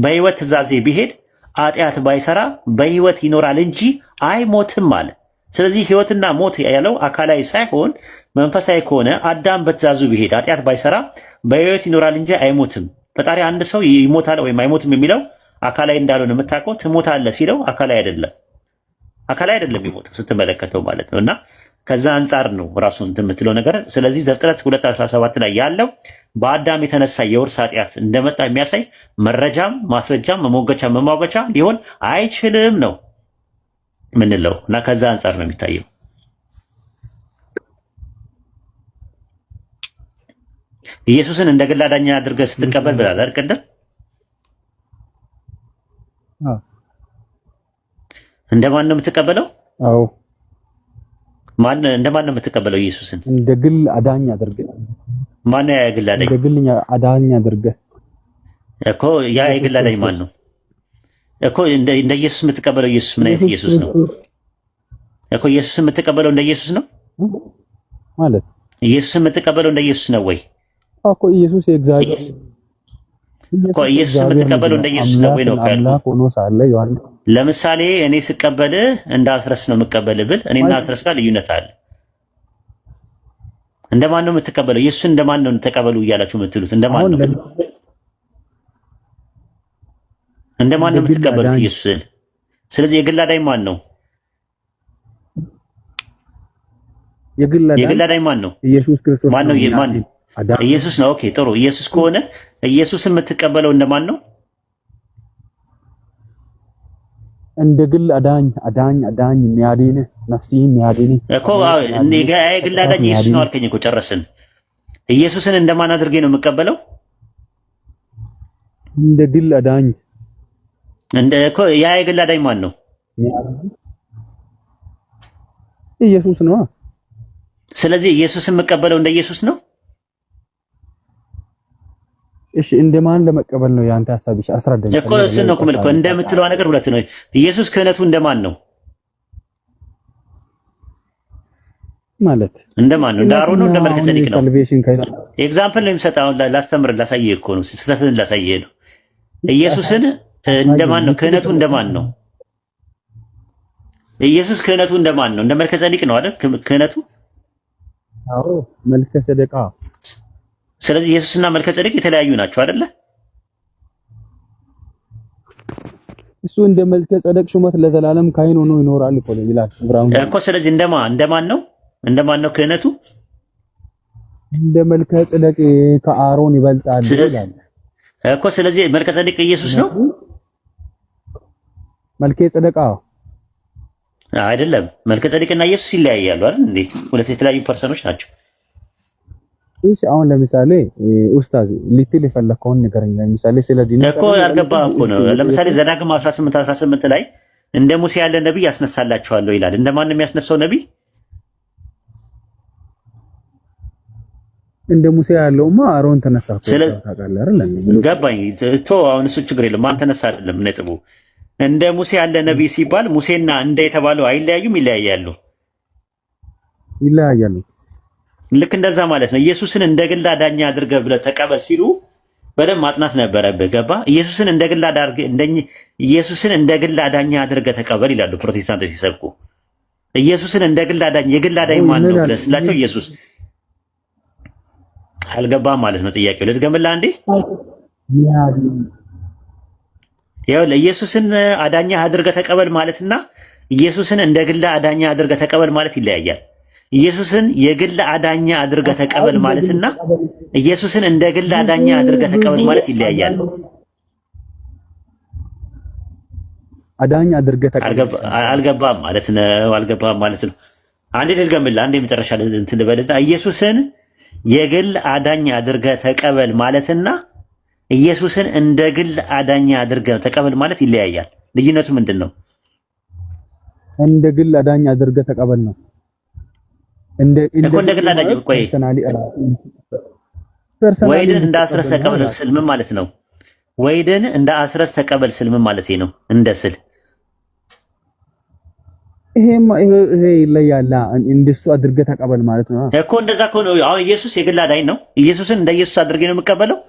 በሕይወት ትእዛዜ ቢሄድ ኃጢአት ባይሰራ በሕይወት ይኖራል እንጂ አይሞትም አለ። ስለዚህ ሕይወትና ሞት ያለው አካላዊ ሳይሆን መንፈሳዊ ከሆነ አዳም በትእዛዙ ቢሄድ ኃጢአት ባይሰራ በሕይወት ይኖራል እንጂ አይሞትም። ፈጣሪ አንድ ሰው ይሞታል ወይም አይሞትም የሚለው አካላዊ እንዳልሆነ የምታውቀው ትሞታለህ ሲለው አካላዊ አይደለም የሚሞተው ስትመለከተው ማለት ነው። እና ከዛ አንጻር ነው ራሱን እንትን የምትለው ነገር። ስለዚህ ዘፍጥረት 2:17 ላይ ያለው በአዳም የተነሳ የውርስ ኃጢአት እንደመጣ የሚያሳይ መረጃም ማስረጃም መሟገቻ ሊሆን አይችልም ነው ምንለው። እና ከዛ አንጻር ነው የሚታየው። ኢየሱስን እንደ ግል አዳኝ አድርገህ ስትቀበል ብላል አይደል? ቅድም እንደማን ነው የምትቀበለው? አዎ እንደማን ነው የምትቀበለው? ኢየሱስን እንደ ግል አዳኝ አድርገህ። ማን ነው ያ የግል አዳኝ? እንደ ግል አዳኝ አድርገህ እኮ ያ የግል አዳኝ ማን ነው እኮ? እንደ ኢየሱስ የምትቀበለው ኢየሱስ ምን አይነት ኢየሱስ ነው እኮ? ኢየሱስ የምትቀበለው እንደ ኢየሱስ ነው ማለት? ኢየሱስ የምትቀበለው እንደ ኢየሱስ ነው ወይ እኮ? ኢየሱስ የእግዚአብሔር እኮ ኢየሱስ የምትቀበለው እንደ ኢየሱስ ነው ወይ ነው አምላክ ሆኖ ሳለ ዮሐንስ ለምሳሌ እኔ ስቀበልህ እንደ አስረስ ነው የምቀበልህ ብል እኔና አስረስ ጋር ልዩነት አለ። እንደማን ነው የምትቀበለው? ኢየሱስን እንደማን ነው ተቀበሉ እያላችሁ የምትሉት? እንደማን ነው የምትቀበሉት ኢየሱስን? ስለዚህ የግል አዳኝ ማን ነው? የግል አዳኝ ማን ነው? ኢየሱስ ክርስቶስ ማን ነው? ኢየሱስ ነው። ኦኬ ጥሩ። ኢየሱስ ከሆነ ኢየሱስን የምትቀበለው እንደማን ነው? እንደ ግል አዳኝ የሚያድን ነፍስህን የሚያድን እኮ የግል አዳኝ ኢየሱስ ነው አልከኝ እኮ ጨረስን። ኢየሱስን እንደማን አድርጌ ነው የምቀበለው? እንደ ግል አዳኝ እኮ ያ የግል አዳኝ ማን ነው? ኢየሱስ ነው። ስለዚህ ኢየሱስን የምቀበለው እንደ ኢየሱስ ነው። እሺ እንደማን ለመቀበል ነው ያንተ ሐሳብሽ? አስረዳኝ እኮ እሱን ነው እኮ እንደምትለው ነገር ሁለት ነው። ኢየሱስ ክህነቱ እንደማን ነው ማለት እንደማን ነው? እንደ አሮን ነው እንደ መልከ ጼዴቅ ነው? ኤግዛምፕል ነው የሚሰጠው። ላስተምር ላሳየህ እኮ ነው፣ ስህተትን ላሳየህ ነው። ኢየሱስን እንደማን ነው? ክህነቱ እንደማን ነው? ኢየሱስ ክህነቱ እንደማን ነው? እንደ መልከ ጼዴቅ ነው አይደል? ክህነቱ አዎ መልከ ጼዴቅ። ስለዚህ ኢየሱስና መልከ ጼዴቅ የተለያዩ ናቸው አይደለ? እሱ እንደ መልከ ጼዴቅ ሹመት ለዘላለም ካህን ሆኖ ይኖራል እኮ ይላል ዕብራውያን እኮ። ስለዚህ እንደማን ነው ክህነቱ? እንደ መልከ ጼዴቅ ከአሮን ይበልጣል ይላል እኮ። ስለዚህ መልከ ጼዴቅ ኢየሱስ ነው። መልከ ጼዴቅ አይደለም። መልከ ጼዴቅና ኢየሱስ ይለያያሉ አይደል እንዴ? ሁለት የተለያዩ ፐርሰኖች ናቸው። እሺ አሁን ለምሳሌ ኡስታዝ ልትል የፈለከውን ንገረኝ። ለምሳሌ ስለ ዲን እኮ አልገባህም እኮ ነው። ለምሳሌ ዘዳግም 18 ላይ እንደ ሙሴ ያለ ነብይ ያስነሳላችኋለሁ ይላል። እንደማን ነው የሚያስነሳው ነብይ? እንደ ሙሴ ያለውማ አሮን ተነሳ እኮ ታውቃለህ አይደል? ገባኝ። አሁን እሱ ችግር የለም። ማን ተነሳ አይደለም ነጥቡ። እንደ ሙሴ ያለ ነብይ ሲባል ሙሴና እንደ የተባለው አይለያዩም? ይለያያሉ። ልክ እንደዛ ማለት ነው። ኢየሱስን እንደ ግል አዳኝ አድርገህ ብለህ ተቀበል ሲሉ በደንብ ማጥናት ነበረብህ። ገባ? ኢየሱስን እንደ ግል አዳኝ አድርገህ ተቀበል ይላሉ ፕሮቴስታንቶች ሲሰብኩ። ኢየሱስን እንደ ግል አዳኝ፣ የግል አዳኝ ማን ነው ብለህ ስላቸው ኢየሱስ አልገባም ማለት ነው። ጥያቄው ልድገምልህ አንዴ። ይኸውልህ ኢየሱስን አዳኝ አድርገህ ተቀበል ማለትና ኢየሱስን እንደ ግል አዳኝ አድርገህ ተቀበል ማለት ይለያያል። ኢየሱስን የግል አዳኝ አድርገህ ተቀበል ማለትና ኢየሱስን እንደ ግል አዳኝ አድርገህ ተቀበል ማለት ይለያያል። አዳኝ አድርገህ ተቀበል አልገባም ማለት ነው። አንዴ ልድገምልህ፣ አንዴ መጨረሻ እንትን ልበልና ኢየሱስን የግል አዳኝ አድርገህ ተቀበል ማለትና ኢየሱስን እንደ ግል አዳኝ አድርገህ ተቀበል ማለት ይለያያል። ልዩነቱ ምንድን ነው? እንደ ግል አዳኝ አድርገህ ተቀበል ነው። እንደ ግል አዳኝ ቆይ ወይድን እንደ አስረስ ተቀበል ስል ምን ማለት ነው? ወይድን እንደ አስረስ ተቀበል ስል ምን ማለት ነው? እንደ ስል ይሄ ይለያል። እንደሱ አድርገህ ተቀበል ማለት ነው እኮ። እንደዛ እኮ ነው። አሁን ኢየሱስ የግል አዳኝ ነው። ኢየሱስን እንደ ኢየሱስ አድርጌ ነው የምቀበለው።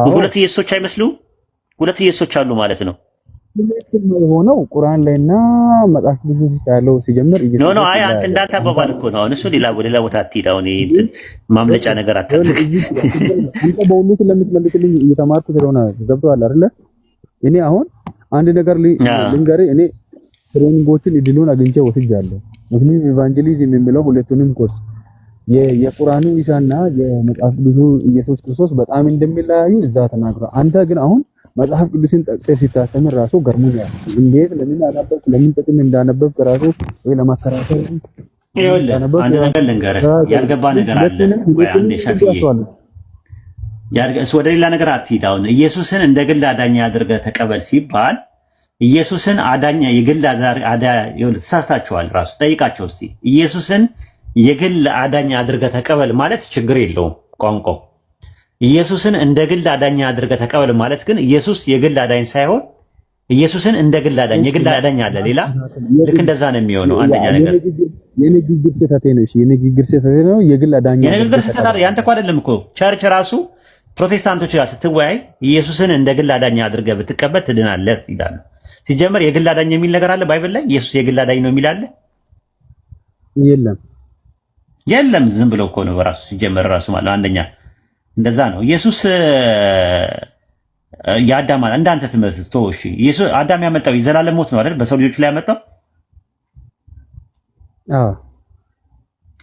ሁለት ኢየሱሶች አይመስሉም? ሁለት ኢየሱሶች አሉ ማለት ነው። የሆነው ቁርአን ላይና መጽሐፍ ቅዱስ ውስጥ ያለው ሲጀምር ኖ አይ አንተ እንዳንተ አባባል እኮ ነው። አሁን እሱ ሌላ ቦታ አትሂድ። አሁን እንትን ማምለጫ ነገር አታድርግ። አንተ በሁሉ ስለምትመልስልኝ እየተማርኩ ስለሆነ ገብቶሃል አይደለ? እኔ አሁን አንድ ነገር ልንገርህ። እኔ ትሬኒንጎችን እድሉን አግኝቼ ወስጃለሁ። ሙስሊም ኢቫንጀሊዝም የሚለው ሁለቱንም ኮርስ የቁርአኑ ኢሳና የመጽሐፍ ቅዱሱ ኢየሱስ ክርስቶስ በጣም እንደሚለያዩ እዛ ተናግሯል። አንተ ግን አሁን መጽሐፍ ቅዱስን ጠቅሰህ ሲታስተምር ራሱ ገርሞኛል። እንዴት ለምን አነበብክ? ለምን ጥቅም እንዳነበብክ ራሱ ወይ ለማከራከር ይኸውልህ አንድ ነገር ልንገርህ። ያልገባ ነገር አለ ወይ? አንዴ ሸፍዬ ወደ ሌላ ነገር አትሂድ። አሁን ኢየሱስን እንደ ግል አዳኝ አድርገህ ተቀበል ሲባል ኢየሱስን አዳኝ የግል ይኸውልህ ተሳስታችኋል። ራሱ ጠይቃቸው እስቲ። ኢየሱስን የግል አዳኝ አድርገህ ተቀበል ማለት ችግር የለውም ቋንቋው። ኢየሱስን እንደ ግል አዳኝ አድርገህ ተቀበል ማለት ግን ኢየሱስ የግል አዳኝ ሳይሆን ኢየሱስን እንደ ግል አዳኝ፣ የግል አዳኝ አለ ሌላ። ልክ እንደዛ ነው የሚሆነው። አንደኛ ነገር የንግግር ስህተት ነው። እሺ የንግግር ስህተት ነው። የግል አዳኝ የንግግር ስህተት ያንተ እኮ አይደለም እኮ። ቸርች ራሱ ፕሮቴስታንቶች ጋር ስትወያይ ኢየሱስን እንደ ግል አዳኝ አድርገህ ብትቀበል ትድናለህ ይላሉ። ሲጀመር የግል አዳኝ የሚል ነገር አለ ባይብል ላይ? ኢየሱስ የግል አዳኝ ነው የሚል አለ? የለም። ዝም ብለው እኮ ነው ራሱ ሲጀመር ራሱ ማለት አንደኛ እንደዛ ነው። ኢየሱስ የአዳም እንዳንተ ትምህርት ተወሽ። ኢየሱስ አዳም ያመጣው የዘላለም ሞት ነው አይደል? በሰው ልጆች ላይ ያመጣው።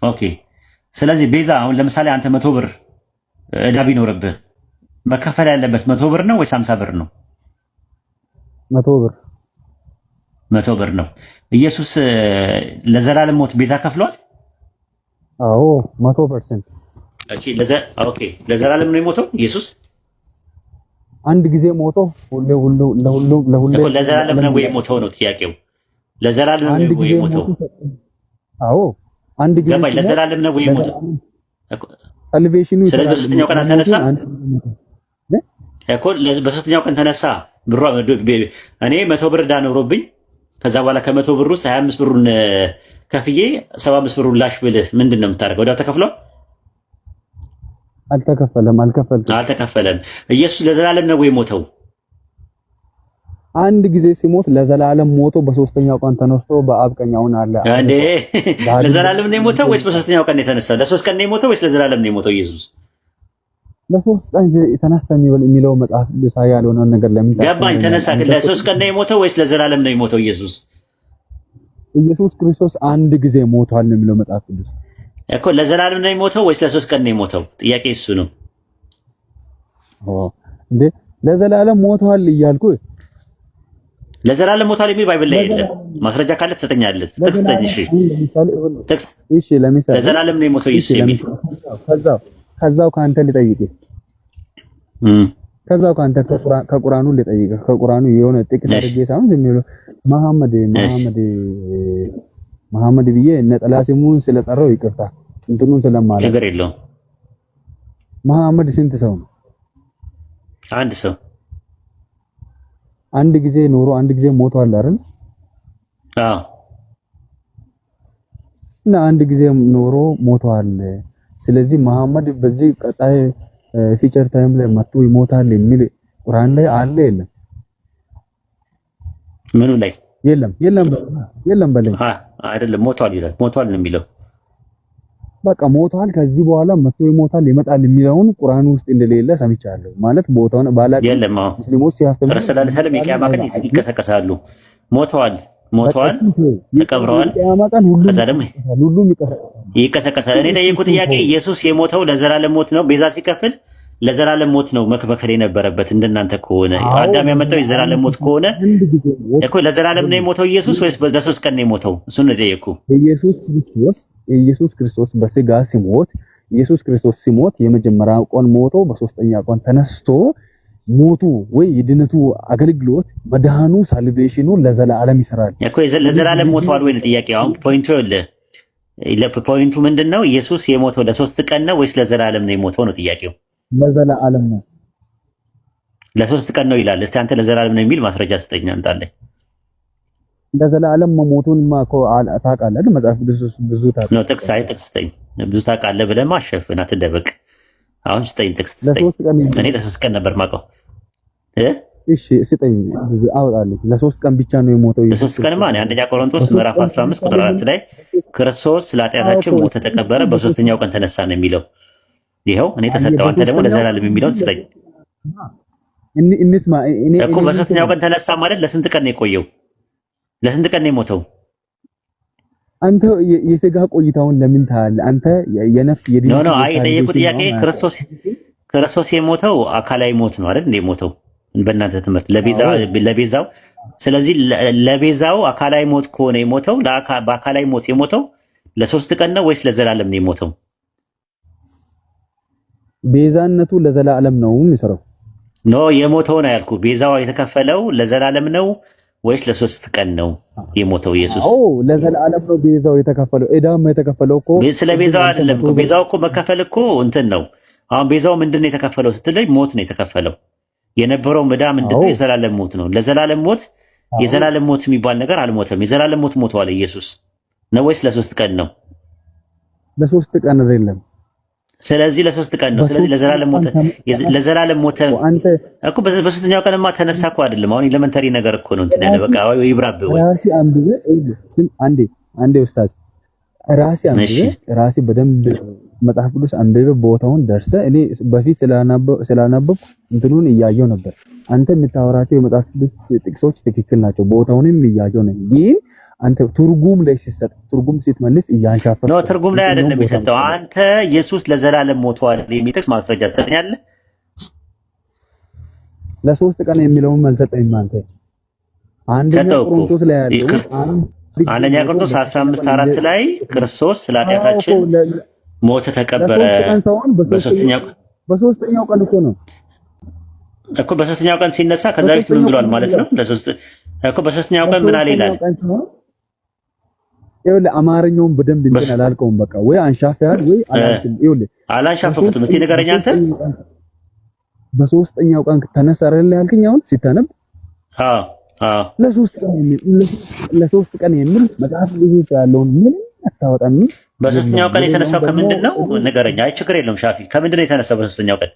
ኦኬ። ስለዚህ ቤዛ አሁን ለምሳሌ አንተ 100 ብር ዕዳ ቢኖርብህ መከፈል ያለበት 100 ብር ነው ወይስ 50 ብር ነው? 100 ብር ነው። ኢየሱስ ለዘላለም ሞት ቤዛ ከፍሏል? አዎ 100%። ኦኬ ለዘላለም ነው የሞተው ኢየሱስ? አንድ ጊዜ ሞቶ ለሁሉ ለዘላለም ነው የሞተው ነው ጥያቄው። ለዘላለም ነው የሞተው? አዎ አንድ ጊዜ ለዘላለም ነው የሞተው ሳልቬሽኑ ስለዚህ በሶስተኛው ቀን አልተነሳ እኮ በሶስተኛው ቀን ተነሳ። እኔ 100 ብር ዕዳ ኖሮብኝ ከዛ በኋላ ከ100 ብር ውስጥ 25 ብሩን ከፍዬ 75 ብሩን ላሽ ብልህ ምንድነው የምታደርገው? ወዲያው ተከፍሏል? አልተከፈለም። ኢየሱስ ለዘላለም ነው የሞተው? አንድ ጊዜ ሲሞት ለዘላለም ሞቶ በሶስተኛው ቀን ተነስቶ በአብ ቀኝ አሁን አለ እንዴ? ለዘላለም ነው የሞተው ወይስ በሶስተኛው ቀን ነው የተነሳው? ለሶስት ቀን ነው የሞተው ወይስ ለዘላለም ነው የሞተው ኢየሱስ? ለሶስት ቀን የተነሳ የሚለው መጽሐፍ ልሳይ ያልሆነውን ነገር ለምን ገባኝ። ተነሳ ግን ለሶስት ቀን ነው የሞተው ወይስ ለዘላለም ነው የሞተው ኢየሱስ? ኢየሱስ ክርስቶስ አንድ ጊዜ ሞቷል ነው የሚለው መጽሐፍ ቅዱስ እኮ። ለዘላለም ነው የሞተው ወይስ ለሶስት ቀን ነው የሞተው? ጥያቄ እሱ ነው። እንዴ ለዘላለም ሞቷል እያልኩ ለዘላለም ሞቷል የሚል ባይብል ላይ የለም። ማስረጃ ካለ ትሰጠኛለህ። ተክስተኝ። እሺ ለምሳሌ ለዘላለም ነው የሞተው ኢየሱስ የሚል ከዛው ካንተ ልጠይቅህ ከዛው ካንተ ከቁርአኑ ልጠይቅህ ከቁርአኑ የሆነ ጥቅስ አድርጌ ሳይሆን ዝም ብሎ መሐመድ ብዬ ነጠላ ስሙን ስለጠራው ይቅርታ እንትኑን ስለማለት ነገር የለውም። መሐመድ ስንት ሰው ነው? አንድ ሰው። አንድ ጊዜ ኖሮ አንድ ጊዜ ሞቷል አይደል? አዎ። እና አንድ ጊዜ ኖሮ ሞቷል። ስለዚህ መሐመድ በዚህ ቀጣይ ፊቸር ታይም ላይ መጥቶ ይሞታል የሚል ቁርአን ላይ አለ የለም? ምኑ ላይ? የለም በለኝ። አይደለም ሞቷል ይላል። ሞቷል ነው የሚለው። በቃ ሞቷል፣ ከዚህ በኋላ መጥቶ ይሞታል ይመጣል የሚለውን ቁርአን ውስጥ እንደሌለ ሰምቻለሁ። ማለት ቦታውን ባላቅ ሙስሊሞች ሲያስተምሩ ረሱላህ ሰለላሁ ዐለይሂ ወሰለም ይቀሰቀሳሉ። ሞተዋል፣ ተቀብረዋል። ከዛ ደግሞ ይቀሰቀሳል። እኔ ጠየቁት ጥያቄ ኢየሱስ የሞተው ለዘላለም ሞት ነው? ቤዛ ሲከፍል ለዘላለም ሞት ነው መከፈል የነበረበት። እንደናንተ ከሆነ አዳም ያመጣው የዘላለም ሞት ከሆነ እኮ ለዘላለም ነው የሞተው ኢየሱስ ወይስ ለሶስት ቀን ነው የሞተው? እሱን ነው ጠየቁ። ኢየሱስ ክርስቶስ በስጋ ሲሞት ኢየሱስ ክርስቶስ ሲሞት የመጀመሪያው ቀን ሞቶ በሶስተኛ ቀን ተነስቶ ሞቱ ወይ የድነቱ አገልግሎት መድኃኑ ሳልቬሽኑ ለዘላለም ይሰራል እኮ። ለዘላለም ሞቷል ወይ ነው ጥያቄው። አሁን ፖይንቱ ፖይንቱ ምንድነው? ኢየሱስ የሞተው ለሶስት ቀን ነው ወይስ ለዘላለም ነው የሞተው ነው ጥያቄው። ለዘላለም ነው። ለሶስት ቀን ነው ይላል። እስቲ አንተ ለዘላለም ነው የሚል ማስረጃ ስጠኝ አንጣለህ። ለዘላለም መሞቱን ማኮ ታውቃለህ? መጽሐፍ ቅዱስ ብዙ ታውቃለህ ነው። ጥቅስ ስጠኝ። ብዙ ታውቃለህ ብለህ ማሸፍን አትደበቅ። አሁን ስጠኝ፣ ጥቅስ ስጠኝ። እኔ ለሶስት ቀን ነበር ማውቀው። እሺ ስጠኝ፣ አውጣልኝ። ለሶስት ቀን ብቻ ነው የሞተው። ለሶስት ቀን ማለት አንደኛ ቆሮንቶስ ምዕራፍ 15 ቁጥር 4 ላይ ክርስቶስ ስለ ኃጢአታችን ሞተ፣ ተቀበረ፣ በሶስተኛው ቀን ተነሳ ነው የሚለው። ይኸው እኔ ተሰጠው። አንተ ደግሞ ለዘላለም የሚለውን ስጠኝ እንስማ። እኮ በሶስተኛው ቀን ተነሳ ማለት ለስንት ቀን ነው የቆየው? ለስንት ቀን ነው የሞተው? አንተ የሥጋ ቆይታውን ለምን ታያለህ? አንተ የነፍስ የድን ኖ አይ የጠየቁት ጥያቄ ክርስቶስ የሞተው አካላዊ ሞት ነው አይደል? እንደ ሞተው በእናንተ ትምህርት ለቤዛው። ስለዚህ ለቤዛው አካላዊ ሞት ከሆነ የሞተው በአካላዊ ሞት የሞተው ለሶስት ቀን ነው ወይስ ለዘላለም ነው የሞተው? ቤዛነቱ ለዘላለም ነው የሚሰራው። ኖ የሞተው ነው ያልኩ። ቤዛው የተከፈለው ለዘላለም ነው ወይስ ለሶስት ቀን ነው የሞተው ኢየሱስ? አዎ ለዘላለም ነው ቤዛው የተከፈለው። ዕዳም የተከፈለው እኮ ስለ ቤዛው አይደለም እኮ። ቤዛው እኮ መከፈል እኮ እንትን ነው። አሁን ቤዛው ምንድነው የተከፈለው ስትለኝ ሞት ነው የተከፈለው። የነበረው ዕዳ ምንድነው? የዘላለም ሞት ነው። ለዘላለም ሞት የዘላለም ሞት የሚባል ነገር አልሞተም። የዘላለም ሞት ሞተዋል ኢየሱስ ነው ወይስ ለሶስት ቀን ነው? ለሶስት ቀን አይደለም። ስለዚህ ለሶስት ቀን ነው። ስለዚህ ለዘላለም ሞተ እኮ። በሶስተኛው ቀንማ ተነሳ እኮ አይደለም። አሁን ኤሌመንተሪ ነገር እኮ ነው እንትን ያለ በቃ ይብራብ ወይ ራሲ አንብበ አንዴ ኡስታዝ ራሲ በደንብ መጽሐፍ ቅዱስ አንብበ ቦታውን ደርሰ። እኔ በፊት ስላነበብኩ እንትኑን እያየው ነበር። አንተ የምታወራቸው የመጽሐፍ ቅዱስ ጥቅሶች ትክክል ናቸው። ቦታውንም እያየው ነው። ግን አንተ ትርጉም ላይ ሲሰጥ ትርጉም ሲትመልስ እያንሻፈረ ነው። ትርጉም ላይ አይደለም የሰጠው። አንተ ኢየሱስ ለዘላለም ሞቷል የሚጠቅስ ማስረጃ ትሰጠኛለህ? ለሶስት ቀን የሚለውን መልሰጠኝ አንተ። አንደኛ ቆሮንቶስ ላይ ያለው አንደኛ ቆሮንቶስ 15:4 ላይ ክርስቶስ ስለ ኃጢአታችን ሞተ፣ ተቀበረ። በሶስተኛው ቀን እኮ ነው እኮ። በሶስተኛው ቀን ሲነሳ ከዛ በፊት ምን ብሏል ማለት ነው? እኮ በሶስተኛው ቀን ምን አለ ይላል? ይኸውልህ አማርኛውን በደንብ እንትን አላልከውም። በቃ ወይ አንሻፈሃል ወይ አላልክም። ይኸውልህ አላንሻፈኩትም። እስቲ ንገረኝ አንተ። በሶስተኛው ቀን ተነሳረል ያልከኝ አሁን ሲታነብ ለሶስት ቀን የሚል መጽሐፍ ቅዱስ ያለውን ምን አታወጣም። በሶስተኛው ቀን የተነሳው ከምንድን ነው ንገረኝ። አይ ችግር የለውም ሻፊ። ከምንድን ነው የተነሳው በሶስተኛው ቀን?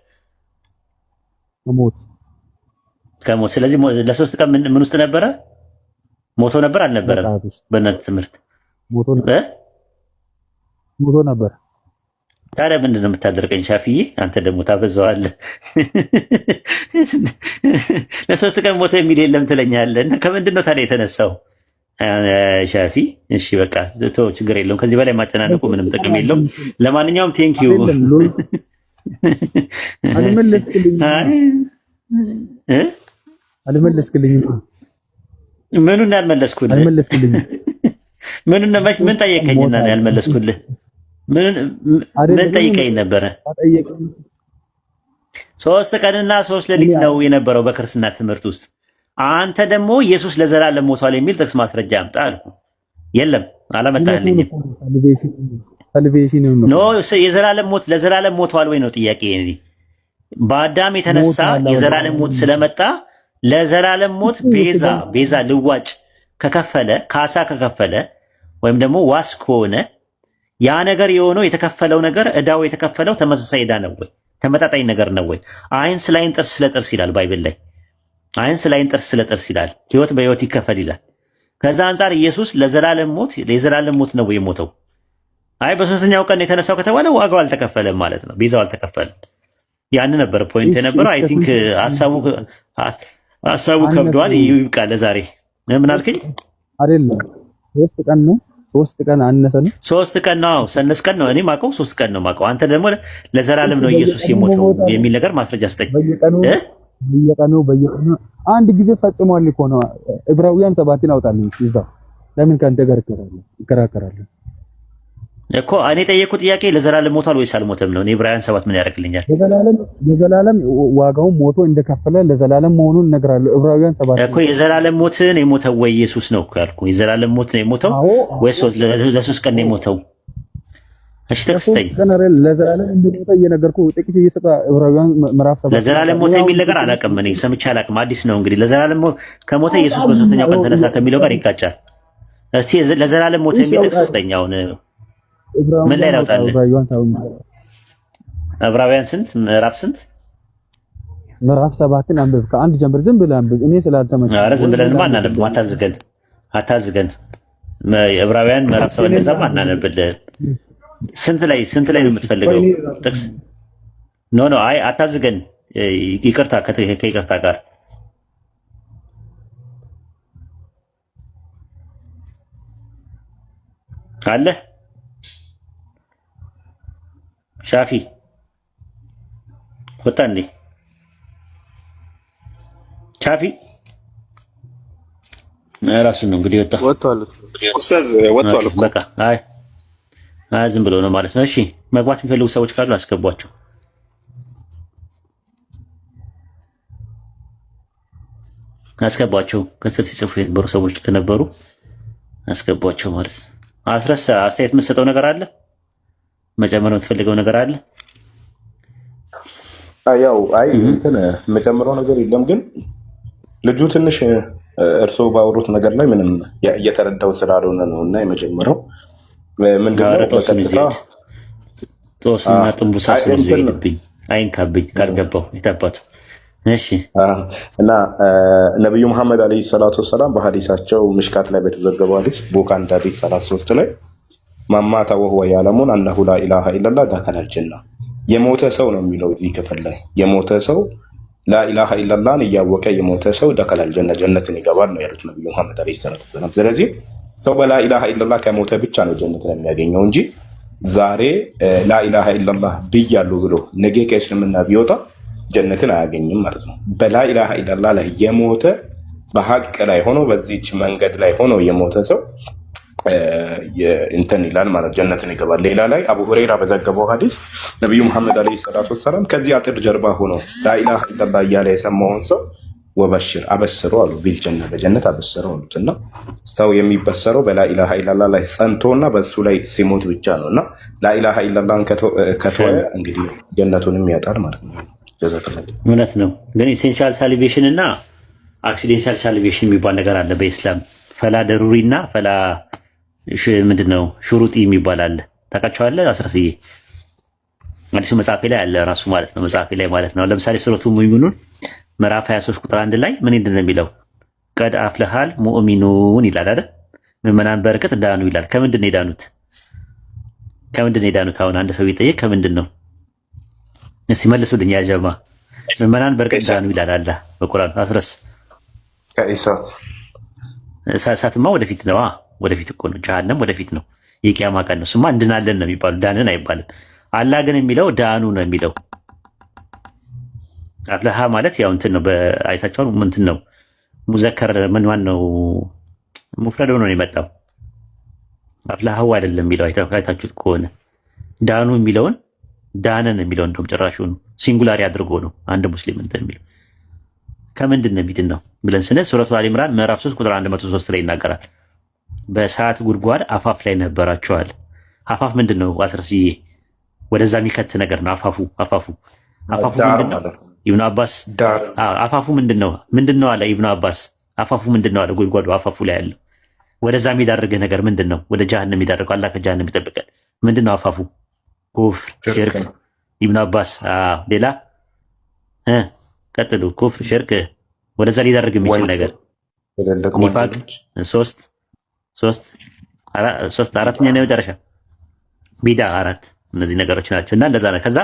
ከሞት። ስለዚህ ለሶስት ቀን ምን ውስጥ ነበረ? ሞቶ ነበር አልነበረም? በእናንተ ትምህርት ሞቶ ነበር። ታዲያ ምንድን ነው የምታደርቀኝ ሻፊዬ? አንተ ደግሞ ታበዛዋለህ። ለሶስት ቀን ሞቶ የሚል የለም ትለኛለህ። እና ከምንድን ነው ታዲያ የተነሳው ሻፊ? እሺ በቃ ተው፣ ችግር የለውም። ከዚህ በላይ ማጨናነቁ ምንም ጥቅም የለውም። ለማንኛውም ቴንክ ዩ። አልመለስክልኝም። ምኑን ያልመለስኩልህ? ምን ጠየቀኝና ነው ያልመለስኩልህ? ምን ጠይቀኝ ነበረ? 3 ቀንና 3 ሌሊት ነው የነበረው በክርስትና ትምህርት ውስጥ። አንተ ደግሞ ኢየሱስ ለዘላለም ሞቷል የሚል ጥቅስ ማስረጃ አምጣ አልኩ። የለም አላመጣልኝም። ኖ የዘላለም ሞት ለዘላለም ሞቷል ወይ ነው ጥያቄ። በአዳም የተነሳ የዘላለም ሞት ስለመጣ ለዘላለም ሞት ቤዛ ልዋጭ ከከፈለ ካሳ ከከፈለ ወይም ደግሞ ዋስ ከሆነ ያ ነገር የሆነው የተከፈለው ነገር እዳው የተከፈለው ተመሳሳይ እዳ ነው ወይ? ተመጣጣኝ ነገር ነው ወይ? አይን ስለ አይን ጥርስ ስለ ጥርስ ይላል ባይብል ላይ። አይን ስለ አይን ጥርስ ስለ ጥርስ ይላል። ህይወት በህይወት ይከፈል ይላል። ከዛ አንፃር ኢየሱስ ለዘላለም ሞት ነው የሞተው። አይ በሶስተኛው ቀን የተነሳው ከተባለ ዋጋው አልተከፈለም ማለት ነው። ቤዛው አልተከፈለም። ያን ነበር ፖይንት የነበረው። አይ ቲንክ ሐሳቡ ከብዷል። ይብቃ ለዛሬ። ምን አልከኝ? አይደለም 3 ቀን ነው 3 ቀን አነሰ ነው 3 ቀን ነው ሰነስ ቀን ነው። እኔ ማውቀው 3 ቀን ነው ማውቀው። አንተ ደግሞ ለዘላለም ነው ኢየሱስ የሞተው የሚል ነገር ማስረጃ ስጠኝ። በየቀኑ አንድ ጊዜ ፈጽሟል እኮ ነው። ዕብራውያን 7ን አውጣልኝ ይዛው። ለምን ካንተ ጋር ይከራከራል እኮ? እኔ ጠየቅኩት ጥያቄ ለዘላለም ሞቷል ወይስ አልሞተም ነው። እኔ ዕብራውያን 7 ምን ያደርግልኛል? ለዘላለም ዋጋውን ሞቶ እንደከፈለ ለዘላለም መሆኑን እነግራለሁ። ዕብራውያን 7 እኮ የዘላለም ሞትን የሞተው ወይ ኢየሱስ ነው ያልኩ። የዘላለም ሞት ነው የሞተው ወይስ ለሶስት ቀን ነው የሞተው? እሺ ተክስተኝ። ለዘላለም እንደሞተ እየነገርኩ ጥቂት እየሰጣ ዕብራውያን ምዕራፍ 7 ለዘላለም ሞተ የሚል ነገር አላውቅም እኔ ሰምቼ አላውቅም። አዲስ ነው እንግዲህ። ለዘላለም ከሞተ ኢየሱስ በሶስተኛው ቀን ተነሳ ከሚለው ጋር ይጋጫል። እስቲ ለዘላለም ሞተ የሚል ተክስተኝ። አሁን ምን ላይ ላውጣልህ? ዕብራውያን ስንት ምዕራፍ ስንት? ምዕራፍ 7ን አንብብ። ከአንድ ጀምር ዝም ብለህ አንብብ። እኔ ስላልተመቸኝ። ኧረ ዝም ብለንማ አናነብም። አታዝገን። ዕብራውያን ምዕራፍ 7 እንደዛማ አናነብልህም። ስንት ላይ ነው የምትፈልገው ጥቅስ? ኖ አይ አታዝገን። ይቅርታ ከይቅርታ ጋር አለ ሻፊ ወጣ እንዴ? ሻፊ ራሱን ነው እንግዲህ ወጥቷል። ኡስታዝ ወጥቷል እኮ በቃ አይ ዝም ብሎ ነው ማለት ነው። እሺ መግባት የሚፈልጉ ሰዎች ካሉ አስገቧቸው። ከስር ሲጽፉ የነበሩ ሰዎች ከነበሩ አስገቧቸው ማለት ነው። አስረሳ አስተያየት የምትሰጠው ነገር አለ? መጨመር የምትፈልገው ነገር አለ? ያው አይ እንትን መጨመረው ነገር የለም፣ ግን ልጁ ትንሽ እርስዎ ባወሩት ነገር ላይ ምንም እየተረዳው ስላልሆነ ነው። እና የመጀመሪያው ምንድነው ጦስና ጥንቡሳ ይልብኝ አይንካብኝ ካልገባው የታባቱ። እሺ እና ነብዩ መሐመድ አለይሂ ሰላቱ ወሰላም በሐዲሳቸው ምሽካት ላይ በተዘገበው ሐዲስ ቡኻሪ ሐዲስ 33 ላይ ማማታ ወህወ ያለሙን አነሁ ላ ኢላሃ ኢለላህ ደኸለል ጀና፣ የሞተ ሰው ነው የሚለው እዚህ ክፍል ላይ። የሞተ ሰው ላኢላሃ ኢለላህን እያወቀ የሞተ ሰው ደኸለል ጀነ፣ ጀነትን ይገባል ነው ያሉት ነብዩ መሐመድ አለይሂ ሰላቱ ወሰላም። ስለዚህ ሰው በላኢላሃ ኢለላህ ከሞተ ብቻ ነው ጀነትን የሚያገኘው እንጂ ዛሬ ላኢላሃ ኢለላህ ብያለሁ ብሎ ነገ ከእስልምና ቢወጣ ጀነትን አያገኝም ማለት ነው። በላኢላሃ ኢለላህ ላይ የሞተ በሐቅ ላይ ሆኖ በዚህች መንገድ ላይ ሆኖ የሞተ ሰው እንትን ይላል ማለት ጀነትን ይገባል። ሌላ ላይ አቡ ሁረይራ በዘገበው ሐዲስ ነብዩ መሐመድ አለይሂ ሰላቱ ወሰላም ከዚህ አጥር ጀርባ ሆኖ ላኢላሃ ኢለላህ እያለ የሰማውን ሰው ወበሽር አበስሩ አሉ ቢልጀና በጀነት አበስሩ አሉትና ሰው የሚበሰረው በላኢላሃ ኢላላህ ላይ ጸንቶና በሱ ላይ ሲሞት ብቻ ነውና ላኢላሃ ኢላላህን ከተወ እንግዲህ ጀነቱንም ያጣል ማለት ነው። እውነት ነው። ግን ኢሴንሻል ሳሊቬሽን እና አክሲደንሻል ሳሊቬሽን የሚባል ነገር አለ በኢስላም። ፈላ ደሩሪ እና ፈላ ምንድነው ሹሩጢ የሚባል አለ። ታውቃቸዋለህ? አስረስዬ አዲሱ መጽሐፌ ላይ አለ ራሱ ማለት ነው። መጽሐፌ ላይ ማለት ነው። ለምሳሌ ሱረቱ ሙእሚኑን ምዕራፍ 23 ቁጥር 1 ላይ ምን እንደሆነ የሚለው ቀድ አፍለሃል ሙእሚኑን ይላል አይደል? ምዕመናን በረከት ዳኑ ይላል። ከምንድን ነው የዳኑት? ከምንድን ነው የዳኑት? አሁን አንድ ሰው ይጠይቅ ከምንድን ነው? እስቲ መልሱልኝ ያ ጀማ። ምዕመናን በረከት ዳኑ ይላል አላህ በቁርአን። አስረስ እሳትማ ወደፊት ነው። ወደፊት እኮ ነው። ጀሃነም ወደፊት ነው። የቂያማ ቀን ነው። እሱማ እንድናለን ነው የሚባለው፣ ዳንን አይባልም። አላህ ግን የሚለው ዳኑ ነው የሚለው። አፍለሃ ማለት ያው እንትን ነው። በአይታቸውን እንትን ነው ሙዘከር ምን ማን ነው ሙፍረድ ሆኖ ነው የመጣው። አፍለሃው አይደለም የሚለው አይታችሁት ከሆነ ዳኑ የሚለውን ዳነን የሚለውን እንደውም ጭራሹን ሲንጉላሪ አድርጎ ነው አንድ ሙስሊም እንትን የሚለው። ከምንድን ነው የሚድን ነው ብለን ስንል ሱረቱ አሊ ኢምራን ምዕራፍ 3 ቁጥር 103 ላይ ይናገራል። በእሳት ጉድጓድ አፋፍ ላይ ነበራቸዋል። አፋፍ ምንድን ነው? አስረስዬ ወደዛ የሚከት ነገር ነው። አፋፉ ምንድን ነው? ኢብኑ አባስ አፋፉ ምንድን ነው አለ ኢብኑ አባስ። አፋፉ ምንድን ነው አለ? ጉድጓዱ አፋፉ ላይ ያለው ወደዛ የሚዳርግህ ነገር ምንድን ነው? ወደ ጀሃነም የሚዳርገው አላህ ከጀሃነም ይጠብቀን። ምንድን ነው አፋፉ? ኩፍር፣ ሽርክ። ኢብኑ አባስ ሌላ ቀጥሉ። ኩፍር፣ ሽርክ፣ ወደዛ ሊዳርግ የሚችል ነገር ኒፋቅ። ሶስት አራተኛ ነው የመጨረሻ ቢዳ 4 እነዚህ ነገሮች ናቸው። እና እንደዛ ነው። ከዛ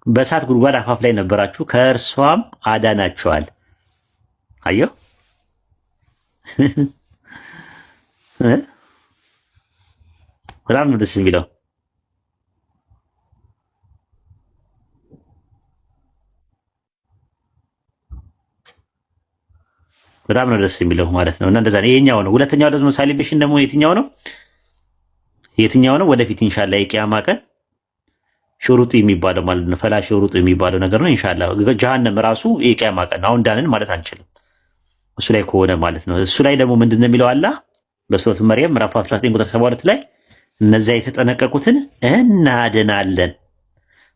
በእሳት ጉድጓድ አፋፍ ላይ ነበራችሁ ከእርሷም አዳናቸዋል። አየሁ በጣም ነው ደስ የሚለው። በጣም ነው ደስ የሚለው ማለት ነው። እና እንደዛ ነው። ይሄኛው ነው። ሁለተኛው ደግሞ ሳሊቬሽን ደግሞ የትኛው ነው? ወደፊት ኢንሻአላህ የቂያማ ቀን ሹሩጥ የሚባለው ማለት ነው። ፈላ ሹሩጥ የሚባለው ነገር ነው። ኢንሻአላህ ጀሃነም ራሱ የቂያማ ቀን አሁን ዳንን ማለት አንችልም። እሱ ላይ ከሆነ ማለት ነው። እሱ ላይ ደግሞ ምንድነው የሚለው አላህ በሱረቱ መርየም ምዕራፍ 19 ቁጥር 72 ላይ እነዚያ የተጠነቀቁትን እናድናለን።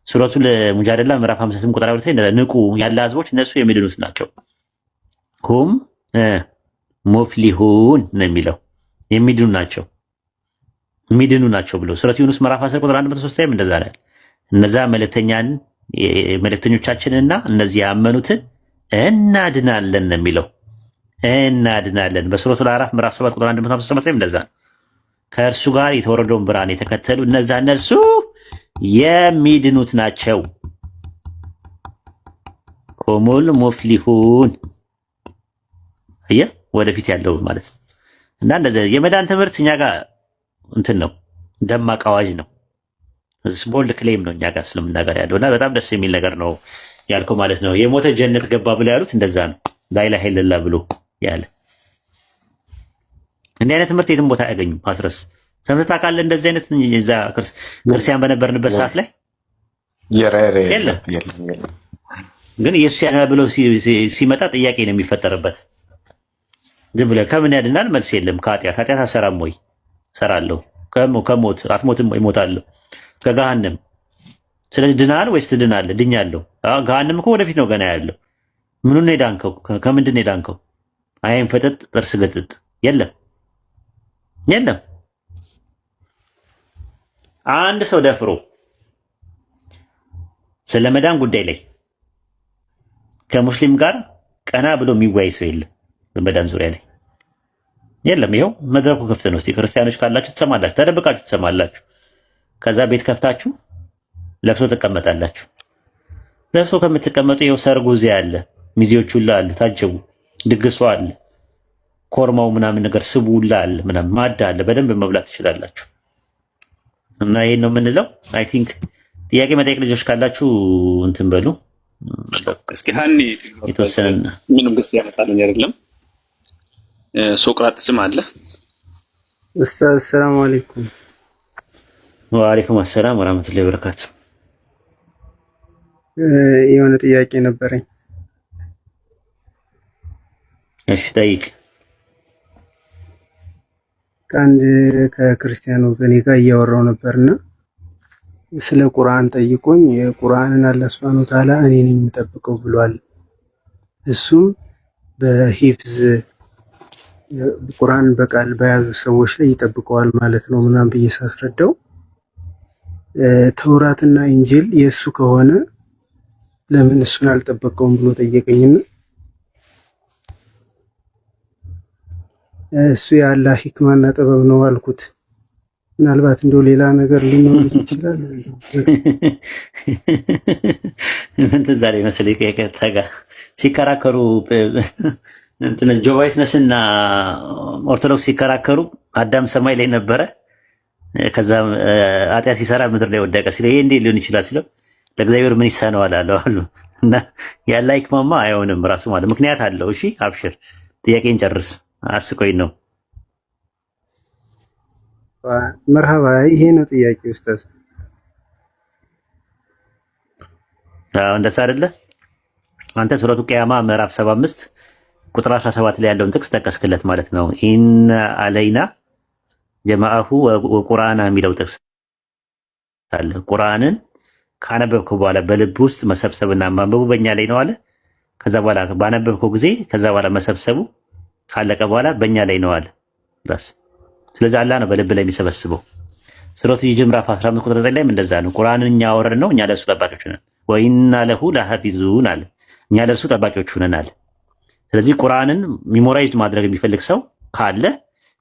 ሱረቱ ሙጃደላ ምዕራፍ 58 ቁጥር 2 ላይ ንቁ ያለ ህዝቦች እነሱ የሚድኑት ናቸው። ሁም ሙፍሊሁን ነው የሚለው የሚድኑ ናቸው ብሎ ሱረቱ ዩኑስ ምዕራፍ 10 ቁጥር 103 ላይ እንደዛ ነው። እነዛ መልእክተኞቻችንና እነዚህ ያመኑትን እናድናለን ነው የሚለው። እናድናለን በሱረቱ አዕራፍ ምዕራፍ 7 ቁጥር 157 ላይ እንደዛ ነው። ከእርሱ ጋር የተወረደውን ብርሃን የተከተሉ እነሱ የሚድኑት ናቸው። ሁሙል ሙፍሊሁን ወደፊት ያለው ማለት ነው። እና እንደዚህ የመዳን ትምህርት እኛ ጋር እንትን ነው፣ ደማቅ አዋጅ ነው። ቦልድ ክሌም ነው እኛ ጋር እስልምና ጋር ያለው እና በጣም ደስ የሚል ነገር ነው ያልከው ማለት ነው። የሞተ ጀነት ገባ ብለው ያሉት እንደዛ ነው። ላኢላሃ ኢለላህ ብሎ ያለ እንዲህ አይነት ትምህርት የትም ቦታ አያገኙም። አስረስ ሰምተህ ታውቃለህ? እንደዚህ አይነት እዛ ክርስቲያን በነበርንበት ሰዓት ላይ የለም። ግን ኢየሱስ ያድናል ብሎ ሲመጣ ጥያቄ ነው የሚፈጠርበት። ዝም ብለህ ከምን ያድናል? መልስ የለም። ከኃጢአት አሰራም ወይ? እሰራለሁ። ከሞት አትሞትም ወይ? እሞታለሁ። ከገሃነም ስለዚህ ድናል ወይስ ትድናለህ? ድኛለሁ። ገሃነም እኮ ወደፊት ነው ገና ያለው። ምኑን ነው የዳንከው? ከምንድን ነው የዳንከው? አይን ፈጥጥ ጥርስ ገጥጥ የለም። አንድ ሰው ደፍሮ ስለ መዳን ጉዳይ ላይ ከሙስሊም ጋር ቀና ብሎ የሚወያይ ሰው የለም። በመዳን ዙሪያ ላይ የለም። ይኸው መድረኩ ክፍት ነው። እስቲ ክርስቲያኖች ካላችሁ ትሰማላችሁ፣ ተደብቃችሁ ትሰማላችሁ። ከዛ ቤት ከፍታችሁ ለቅሶ ትቀመጣላችሁ። ለቅሶ ከምትቀመጡ ይኸው ሰርጉ እዚያ አለ፣ ሚዜዎቹ ሁላ አሉ፣ ታጀቡ፣ ድግሱ አለ፣ ኮርማው ምናምን ነገር ስቡ ሁላ አለ፣ ምናምን ማዳ አለ። በደንብ መብላት ትችላላችሁ። እና ይሄን ነው የምንለው። አይ ቲንክ ጥያቄ መጠየቅ ልጆች ካላችሁ እንትን በሉ። እስኪ ሀኒ የተወሰነ ምንም ግስ ያመጣልኝ አይደለም። ሶቅራጥስም አለ። ኡስታዝ ሰላም አለይኩም። ወአለይኩም አሰላም ወራህመቱላሂ ወበረካቱ። የሆነ ጥያቄ ነበረኝ። እሺ ጠይቅ። ከአንድ ከክርስቲያን ወገኔ ጋር እያወራው ነበርና ስለ ቁርአን ጠይቆኝ የቁርአንን አላህ ሱብሓነሁ ወተዓላ እኔ ነኝ የምጠብቀው ብሏል። እሱም በሂፍዝ ቁርአን በቃል በያዙ ሰዎች ላይ ይጠብቀዋል ማለት ነው ምናምን ብዬ ሳስረዳው ተውራትና ኢንጂል የእሱ ከሆነ ለምን እሱን አልጠበቀውም ብሎ ጠየቀኝና እሱ የአላህ ሂክማና ጥበብ ነው አልኩት። ምናልባት እንደው ሌላ ነገር ሊኖር ይችላል። ምን ትዝ አለኝ መሰለኝ ከተጋ ሲከራከሩ እንትን ጆቫ ዊትነስና ኦርቶዶክስ ሲከራከሩ አዳም ሰማይ ላይ ነበረ፣ ከዛ ኃጢአት ሲሰራ ምድር ላይ ወደቀ ሲለው ይሄ እንዴት ሊሆን ይችላል ሲለው ለእግዚአብሔር ምን ይሳነዋል አሉ። እና ያለ ሂክማማ አይሆንም ራሱ ማለት ምክንያት አለው። እሺ አብሽር፣ ጥያቄን ጨርስ። አስቆይ ነው መርሃባ። ይሄ ነው ጥያቄ ኡስታዝ። እንደዛ አይደለ? አንተ ሱረቱ ቂያማ ምዕራፍ 75 ቁጥር 17 ላይ ያለውን ጥቅስ ጠቀስክለት ማለት ነው። ኢነ አለይና ጀማአሁ ወቁርአና የሚለው ጥቅስ አለ። ቁርአንን ካነበብከው በኋላ በልብ ውስጥ መሰብሰብና ማንበቡ በእኛ ላይ ነው አለ። ከዛ በኋላ ባነበብከው ጊዜ ከዛ በኋላ መሰብሰቡ ካለቀ በኋላ በእኛ ላይ ነው አለ። ስለዚህ አላህ ነው በልብ ላይ የሚሰበስበው። ሱረቱ ሂጅር ምዕራፍ 15 ቁጥር 9 ላይም እንደዛ ነው። ቁርአንን እኛ አወረድን ነው፣ እኛ ለእርሱ ጠባቂዎች ነን። ወኢና ለሁ ለሐፊዙን አለ፣ እኛ ለእርሱ ጠባቂዎች ነን አለ። ስለዚህ ቁርአንን ሚሞራይዝ ማድረግ የሚፈልግ ሰው ካለ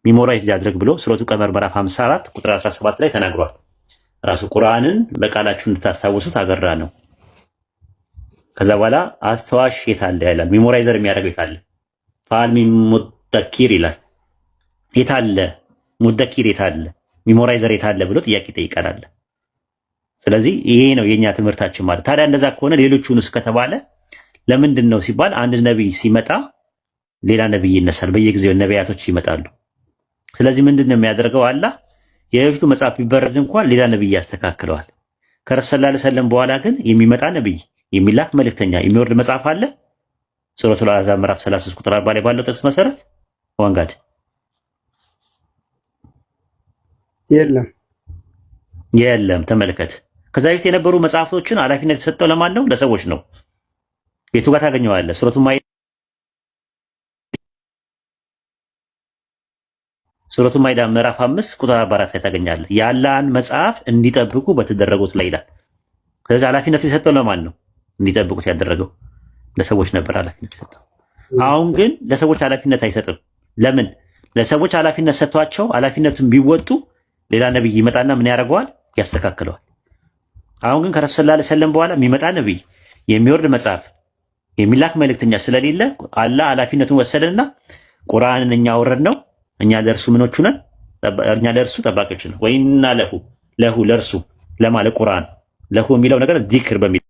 ሚሞራይዝ ሊያድርግ ብሎ ሱረቱ ቀመር ምዕራፍ 54 ቁጥር 17 ላይ ተናግሯል። ራሱ ቁርአንን በቃላችሁ እንድታስታውሱት አገራ ነው። ከዛ በኋላ አስተዋሽ የታለ ይላል። ሚሞራይዘር የሚያደርገው የታለ? ፋል ሙደኪር ይላል። የታለ ሙደኪር የታለ? ሚሞራይዘር የታለ ብሎ ጥያቄ ይጠይቃል። ስለዚህ ይሄ ነው የኛ ትምህርታችን ማለት። ታዲያ እንደዛ ከሆነ ሌሎቹንስ ከተባለ ለምንድን ነው ሲባል አንድ ነብይ ሲመጣ ሌላ ነብይ ይነሳል። በየጊዜው ነቢያቶች ይመጣሉ። ስለዚህ ምንድን ነው የሚያደርገው? አላህ የበፊቱ መጽሐፍ ቢበረዝ እንኳን ሌላ ነብይ ያስተካክለዋል። ከረሱል ሰለላሁ ዐለይሂ ወሰለም በኋላ ግን የሚመጣ ነብይ፣ የሚላክ መልእክተኛ፣ የሚወርድ መጽሐፍ አለ። ሱረቱል አሕዛብ ምዕራፍ 33 ቁጥር 40 ላይ ባለው ጥቅስ መሰረት ዋንጋድ የለም። ተመልከት። ከዛ በፊት የነበሩ መጽሐፍቶችን ኃላፊነት የተሰጠው ለማን ነው? ለሰዎች ነው። የቱ ጋር ታገኘዋለህ? ሱረቱ ማይዳ ምዕራፍ 5 ቁጥር 44 ላይ ታገኛለህ። የአላህን መጽሐፍ እንዲጠብቁ በተደረጉት ላይ ይላል። ስለዚህ ኃላፊነቱ የሰጠው ለማን ነው? እንዲጠብቁት ያደረገው ለሰዎች ነበር ኃላፊነት የሰጠው። አሁን ግን ለሰዎች ኃላፊነት አይሰጥም። ለምን? ለሰዎች ኃላፊነት ሰጥቷቸው ኃላፊነቱን ቢወጡ ሌላ ነብይ ይመጣና ምን ያደርገዋል? ያስተካክለዋል። አሁን ግን ከረሱል ሰለላሁ ዐለይሂ ወሰለም በኋላ የሚመጣ ነብይ፣ የሚወርድ መጽሐፍ፣ የሚላክ መልእክተኛ ስለሌለ አላህ ኃላፊነቱን ወሰደና ቁርአንን እኛ አወረድነው፣ እኛ ለእርሱ ምኖቹ ነን፣ እኛ ለእርሱ ጠባቂዎች ነን። ወይና ለሁ ለእርሱ ለማለት ቁርአን ለሁ የሚለው ነገር ዚክር በሚል